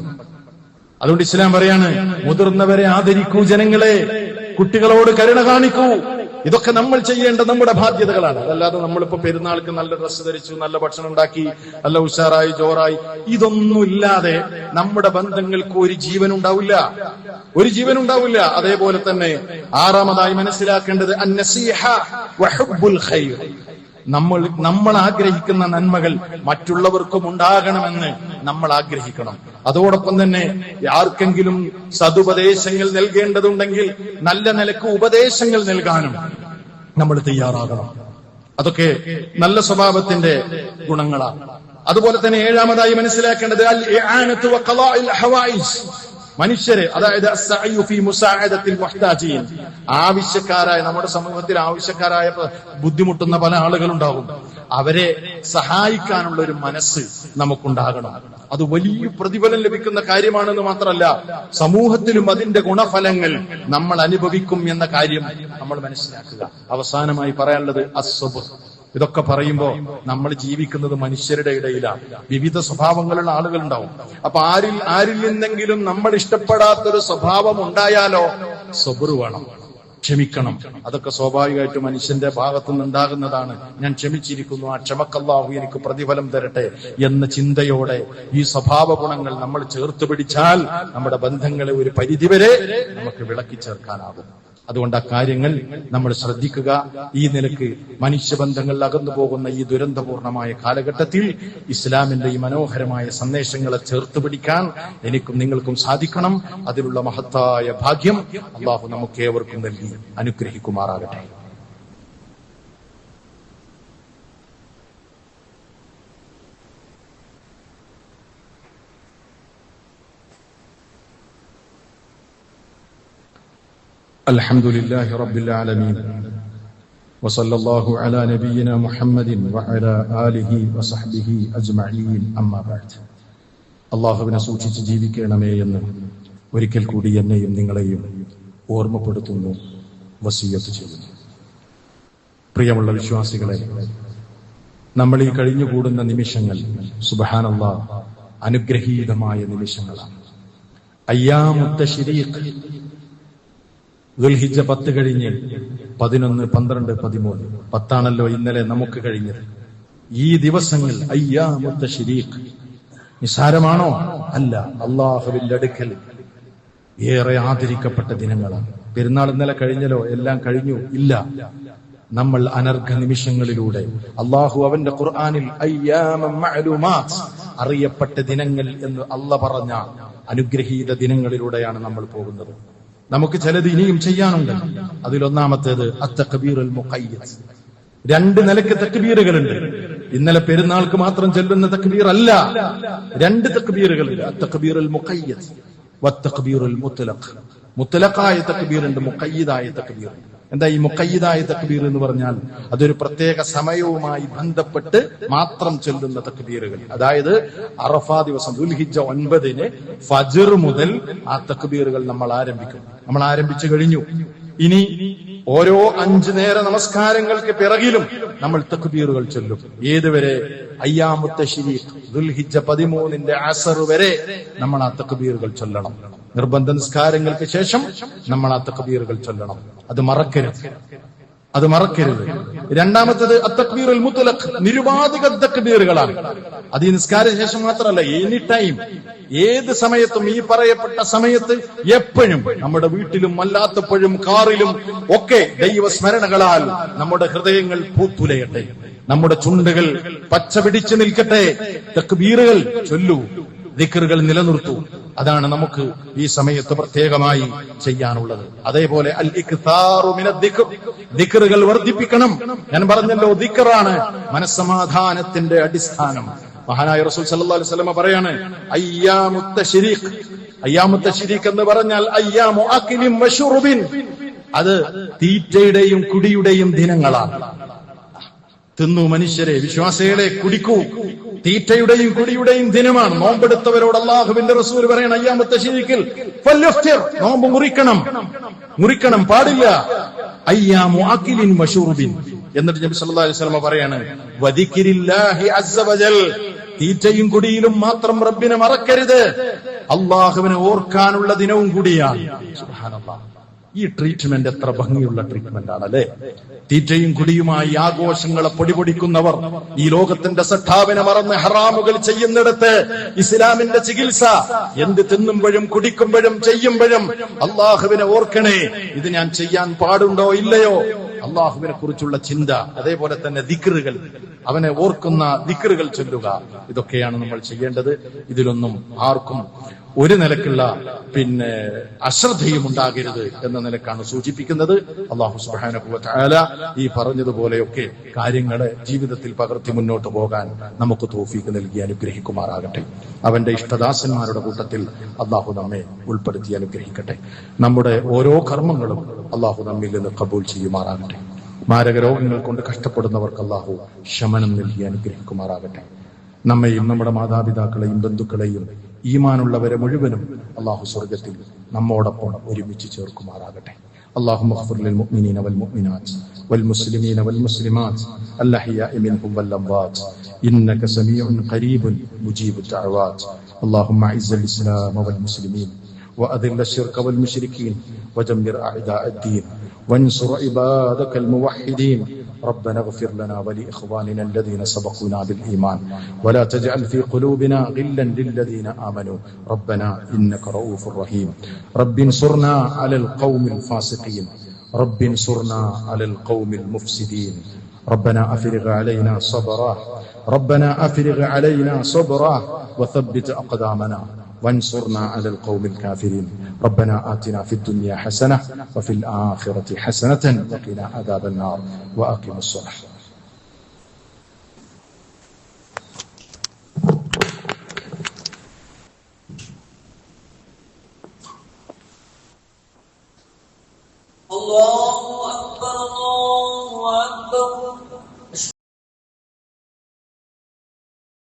അതുകൊണ്ട് ഇസ്ലാം പറയാണ്, മുതിർന്നവരെ ആദരിക്കൂ ജനങ്ങളെ, കുട്ടികളോട് കരുണ കാണിക്കൂ. ഇതൊക്കെ നമ്മൾ ചെയ്യേണ്ട നമ്മുടെ ബാധ്യതകളാണ്. അതല്ലാതെ നമ്മളിപ്പോ പെരുന്നാൾക്ക് നല്ല ഡ്രസ്സ് ധരിച്ചു, നല്ല ഭക്ഷണം ഉണ്ടാക്കി, നല്ല ഉഷാറായി ജോറായി, ഇതൊന്നുമില്ലാതെ നമ്മുടെ ബന്ധങ്ങൾക്ക് ഒരു ജീവൻ ഉണ്ടാവില്ല. അതേപോലെ തന്നെ ആറാമതായി മനസ്സിലാക്കേണ്ടത് അന്നസീഹ വഹുബ്ബുൽ ഖൈർ. നമ്മൾ ആഗ്രഹിക്കുന്ന നന്മകൾ മറ്റുള്ളവർക്കും ഉണ്ടാകണമെന്ന് നമ്മൾ ആഗ്രഹിക്കണം. അതോടൊപ്പം തന്നെ ആർക്കെങ്കിലും സതുപദേശങ്ങൾ നൽകേണ്ടതുണ്ടെങ്കിൽ നല്ല നിലക്ക് ഉപദേശങ്ങൾ നൽകാനും നമ്മൾ തയ്യാറാകണം. അതൊക്കെ നല്ല സ്വഭാവത്തിന്റെ ഗുണങ്ങളാണ്. അതുപോലെ തന്നെ ഏഴാമതായി മനസ്സിലാക്കേണ്ടത് അൽ ഇആനത്തു വഖളാഇൽ ഹവായിജ്. മനുഷ്യരെ, അതായത് ആവശ്യക്കാരായ, നമ്മുടെ സമൂഹത്തിൽ ആവശ്യക്കാരായ ബുദ്ധിമുട്ടുന്ന പല ആളുകളുണ്ടാകും. അവരെ സഹായിക്കാനുള്ള ഒരു മനസ്സ് നമുക്കുണ്ടാകണം. അത് വലിയ പ്രതിഫലം ലഭിക്കുന്ന കാര്യമാണെന്ന് മാത്രമല്ല, സമൂഹത്തിലും അതിന്റെ ഗുണഫലങ്ങൾ നമ്മൾ അനുഭവിക്കും എന്ന കാര്യം നമ്മൾ മനസ്സിലാക്കുക. അവസാനമായി പറയാനുള്ളത് അസ്സബ്ർ. ഇതൊക്കെ പറയുമ്പോ നമ്മൾ ജീവിക്കുന്നത് മനുഷ്യരുടെ ഇടയിലാണ്. വിവിധ സ്വഭാവങ്ങളുള്ള ആളുകളുണ്ടാവും. അപ്പൊ ആരിൽ നിന്നെങ്കിലും നമ്മൾ ഇഷ്ടപ്പെടാത്തൊരു സ്വഭാവം ഉണ്ടായാലോ സബ്ർ വേണം, ക്ഷമിക്കണം. അതൊക്കെ സ്വാഭാവികമായിട്ട് മനുഷ്യന്റെ ഭാഗത്തുനിന്ന് ഉണ്ടാകുന്നതാണ്. ഞാൻ ക്ഷമിച്ചിരിക്കുന്നു, ആ ക്ഷമക്ക് അല്ലാഹു എനിക്ക് പ്രതിഫലം തരട്ടെ എന്ന ചിന്തയോടെ ഈ സ്വഭാവ ഗുണങ്ങൾ നമ്മൾ ചേർത്ത് പിടിച്ചാൽ നമ്മുടെ ബന്ധങ്ങളെ ഒരു പരിധിവരെ നമുക്ക് വിളക്കി ചേർക്കാനാകും. അതുകൊണ്ട് ആ കാര്യങ്ങൾ നമ്മൾ ശ്രദ്ധിക്കുക. ഈ നിലക്ക് മനുഷ്യബന്ധങ്ങൾ അകന്നു പോകുന്ന ഈ ദുരന്തപൂർണമായ കാലഘട്ടത്തിൽ ഇസ്ലാമിന്റെ ഈ മനോഹരമായ സന്ദേശങ്ങളെ ചേർത്ത് പിടിക്കാൻ എനിക്കും നിങ്ങൾക്കും സാധിക്കണം. അതിനുള്ള മഹത്തായ ഭാഗ്യം അല്ലാഹു നമുക്ക് ഏവർക്കും നൽകി അനുഗ്രഹിക്കുമാറാകട്ടെ. الحمد لله رب العالمين وصلى الله على نبينا محمد وعلى آله وصحبه أجمعين أما بعد. അല്ലാഹുവിനെ സൂക്ഷിച്ച് ജീവിക്കണമേ എന്ന് ഒരിക്കൽ കൂടി എന്നെയും നിങ്ങളെയും ഓർമ്മപ്പെടുത്തുന്നു, വസിയ്യത്ത് ചെയ്യുന്നു. പ്രിയമുള്ള വിശ്വാസികളെ, നമ്മൾ ഈ കഴിഞ്ഞുകൂടുന്ന നിമിഷങ്ങൾ സുബ്ഹാനല്ലാഹ് അനുഗ്രഹീതമായ നിമിഷങ്ങളാണ്. അയ്യാമുത്ത തശ്രീഖ്, ദുൽഹിജ്ജ 10 കഴിഞ്ഞ് 11, 12, 13, 10 ഇന്നലെ നമുക്ക് കഴിഞ്ഞത്. ഈ ദിവസങ്ങൾ അയ്യാമുത്ത തശ്രീഖ് നിസ്സാരമാണോ? അല്ല. അല്ലാഹുവിന്റെ അടുക്കൽ ഏറെ ആദരിക്കപ്പെട്ട ദിനങ്ങളാണ്. പെരുന്നാൾ ഇന്നലെ കഴിഞ്ഞല്ലോ, എല്ലാം കഴിഞ്ഞു? ഇല്ല. നമ്മൾ അനർഘ നിമിഷങ്ങളിലൂടെ അല്ലാഹു അവന്റെ ഖുർആനിൽ അയ്യാമൻ മഅലൂമാത്ത്, അറിയപ്പെട്ട ദിനങ്ങൾ എന്ന് അല്ലാഹ് പറഞ്ഞ അനുഗ്രഹീത ദിനങ്ങളിലൂടെയാണ് നമ്മൾ പോകുന്നത്. നമുക്ക് ചിലത് ഇനിയും ചെയ്യാനുണ്ട്. അതിലൊന്നാമത്തേത് അത്തക്ബീറുൽ മുഖയ്യദ്. 2 നിലയ്ക്ക് തക്ബീറുകളുണ്ട്. ഇന്നലെ പെരുന്നാൾക്ക് മാത്രം ചൊല്ലുന്ന തക്ബീർ അല്ല. 2 തക്ബീറുകളുണ്ട്. തക്ബീറുൽ മുഖയ്യദ് വത്തക്ബീറുൽ മുത്ലഖ്. മുത്ലഖായ തക്ബീറുണ്ട്, മുഖയ്യദായ തക്ബീർ. എന്താ ഈ മുഖയ്യദായ തക്ബീർ എന്ന് പറഞ്ഞാൽ? അതൊരു പ്രത്യേക സമയവുമായി ബന്ധപ്പെട്ട് മാത്രം ചൊല്ലുന്ന തക്ബീറുകൾ. അതായത് അറഫാ ദിവസം ദുൽഹിജ്ജ 9-ന് ഫജ്ർ മുതൽ ആ തക്ബീറുകൾ നമ്മൾ ആരംഭിച്ചു കഴിഞ്ഞു. ഇനി ഓരോ 5 നേര നമസ്കാരങ്ങൾക്ക് പിറകിലും നമ്മൾ തക്ബീറുകൾ ചൊല്ലും. ഏതുവരെ? അയ്യാമുത്ത തശ്രീഖ്, ദുൽഹിജ്ജ 13-ന്റെ അസർ വരെ നമ്മൾ ആ തക്ബീറുകൾ ചൊല്ലണം. നിർബന്ധ നിസ്കാരങ്ങൾക്ക് ശേഷം നമ്മൾ ആ തക്ബീറുകൾ ചൊല്ലണം. അത് മറക്കരുത്. രണ്ടാമത്തേത് അത്തക്ബീറുൽ മുത്ലഖ്, നിരുപാധിക തക്ബീറുകളാണ്. അത് ഈ നിസ്കാര ശേഷം മാത്രമല്ല, എനി ടൈം, ഏത് സമയത്തും, ഈ പറയപ്പെട്ട സമയത്ത് എപ്പോഴും, നമ്മുടെ വീട്ടിലും അല്ലാത്തപ്പോഴും കാറിലും ഒക്കെ ദൈവസ്മരണകളാൽ നമ്മുടെ ഹൃദയങ്ങൾ പൂത്തുലയട്ടെ, നമ്മുടെ ചുണ്ടുകൾ പച്ച പിടിച്ചു നിൽക്കട്ടെ. തക്ബീറുകൾ ചൊല്ലൂ, ദിക്റുകൾ നിലനിർത്തൂ. അതാണ് നമുക്ക് ഈ സമയത്ത് പ്രത്യേകമായി ചെയ്യാനുള്ളത്. അതേപോലെ അൽ ഇക്താറു മിനദ് ദിക്ർ, ദിക്റുകൾ വർദ്ധിപ്പിക്കണം. ഞാൻ പറഞ്ഞല്ലോ, ദിക്റാണ് മനസ്സമാധാനത്തിന്റെ അടിസ്ഥാനം. മഹാനായ റസൂൽ സല്ലല്ലാഹു അലൈഹി വസല്ലം പറയാണ്, അയ്യാമുത്ത തശ്രീഖ്, അയ്യാമുത്ത തശ്രീഖ് എന്ന് പറഞ്ഞാൽ അയ്യാമു അക്ലിൻ വശുർബിൻ, അത് തീറ്റയുടെയും കുടിയുടെയും ദിനങ്ങളാണ്. തിന്നു മനുഷ്യരെ, വിശ്വാസികളെ, കുടിക്കൂ. തീറ്റയുടെയും കുടിയുടെയും ദിനമാണ്. നോമ്പെടുത്തവരോട് അല്ലാഹുവിന്റെ റസൂൽ പറയണം, അയ്യാമത്തെ തശ്രീഖിൽ ഫൽയഫ്തിർ, നോമ്പ് മുറിക്കണം പാടില്ല. അയ്യാമു അക്ലിൻ വശുർബിൻ. എന്നിട്ട് നബി സല്ലല്ലാഹു അലൈഹി വസല്ലം പറയാണ്, വദിക്രില്ലാഹി അസ്സ വജൽ, തീറ്റയും കുടിയിലും മാത്രം റബ്ബിനെ മറക്കരുത്, അല്ലാഹുവിനെ ഓർക്കാനുള്ള ദിനവും കൂടിയാണ്. സുബ്ഹാനല്ലാഹ്. ഈ ട്രീറ്റ്മെന്റ് എത്ര ഭംഗിയുള്ള ട്രീറ്റ്മെന്റ് ആണല്ലേ! തീറ്റയും കുടിയുമായി ആഘോഷങ്ങളെ പൊടിപൊടിക്കുന്നവർ ഈ ലോകത്തിന്റെ സട്ടാവിനെ മറന്ന് ഹറാമുകൾ ചെയ്യുന്നിടത്ത് ഇസ്ലാമിന്റെ ചികിത്സ എന്ത് തിന്നുമ്പോഴും കുടിക്കുമ്പോഴും ചെയ്യുമ്പോഴും അള്ളാഹുവിനെ ഓർക്കണേ. ഇത് ഞാൻ ചെയ്യാൻ പാടുണ്ടോ ഇല്ലയോ? അള്ളാഹുവിനെ കുറിച്ചുള്ള ചിന്ത, അതേപോലെ തന്നെ ദിക്റുകൾ, അവനെ ഓർക്കുന്ന ദിക്റുകൾ ചൊല്ലുക. ഇതൊക്കെയാണ് നമ്മൾ ചെയ്യേണ്ടത്. ഇതിലൊന്നും ആർക്കും ഒരു നിലക്കുള്ള അശ്രദ്ധയും ഉണ്ടാകരുത് എന്ന നിലക്കാണ് സൂചിപ്പിക്കുന്നത്. അല്ലാഹു സുബ്ഹാനഹു വ തആല ഈ പറഞ്ഞതുപോലെയൊക്കെ കാര്യങ്ങളെ ജീവിതത്തിൽ പകർത്തി മുന്നോട്ട് പോകാൻ നമുക്ക് തൗഫീഖ് നൽകി അനുഗ്രഹിക്കുമാറാകട്ടെ. അവന്റെ ഇഷ്ടദാസന്മാരുടെ കൂട്ടത്തിൽ അല്ലാഹു നമ്മെ ഉൾപ്പെടുത്തി അനുഗ്രഹിക്കട്ടെ. നമ്മുടെ ഓരോ കർമ്മങ്ങളും അല്ലാഹു നമ്മിൽ നിന്ന് ഖബൂൽ ചെയ്യുമാറാകട്ടെ. മാരക രോഗങ്ങൾ കൊണ്ട് കഷ്ടപ്പെടുന്നവർക്ക് അല്ലാഹു ശമനം നൽകി അനുഗ്രഹിക്കുമാറാകട്ടെ. നമ്മെയും നമ്മുടെ മാതാപിതാക്കളെയും ബന്ധുക്കളെയും ഈമാനുള്ളവരെ മുഴുവനും അല്ലാഹു സ്വർഗ്ഗത്തിൽ നമ്മോടൊപ്പം ഒരുമിച്ച് ചേർക്കുമാറാകട്ടെ. اللهم اغفر للمؤمنين والمؤمنات والمسلمين والمسلمات الأحياء منهم والأموات إنك سميع قريب مجيب الدعوات. اللهم أعز الإسلام والمسلمين وأذل الشرك والمشركين ودمر أعداء الدين وانصر عبادك الموحدين. ربنا اغفر لنا ولإخواننا الذين سبقونا بالإيمان ولا تجعل في قلوبنا غلا للذين آمنوا ربنا إنك رؤوف رحيم. رب انصرنا على القوم الفاسقين. رب انصرنا على القوم المفسدين. ربنا أفرغ علينا صبرا. ربنا أفرغ علينا صبرا وثبت أقدامنا وانصرنا على القوم الكافرين. ربنا آتنا في الدنيا حسنة وفي الآخرة حسنة وقنا عذاب النار. وأقم الصلاة. الله أكبر الله أكبر.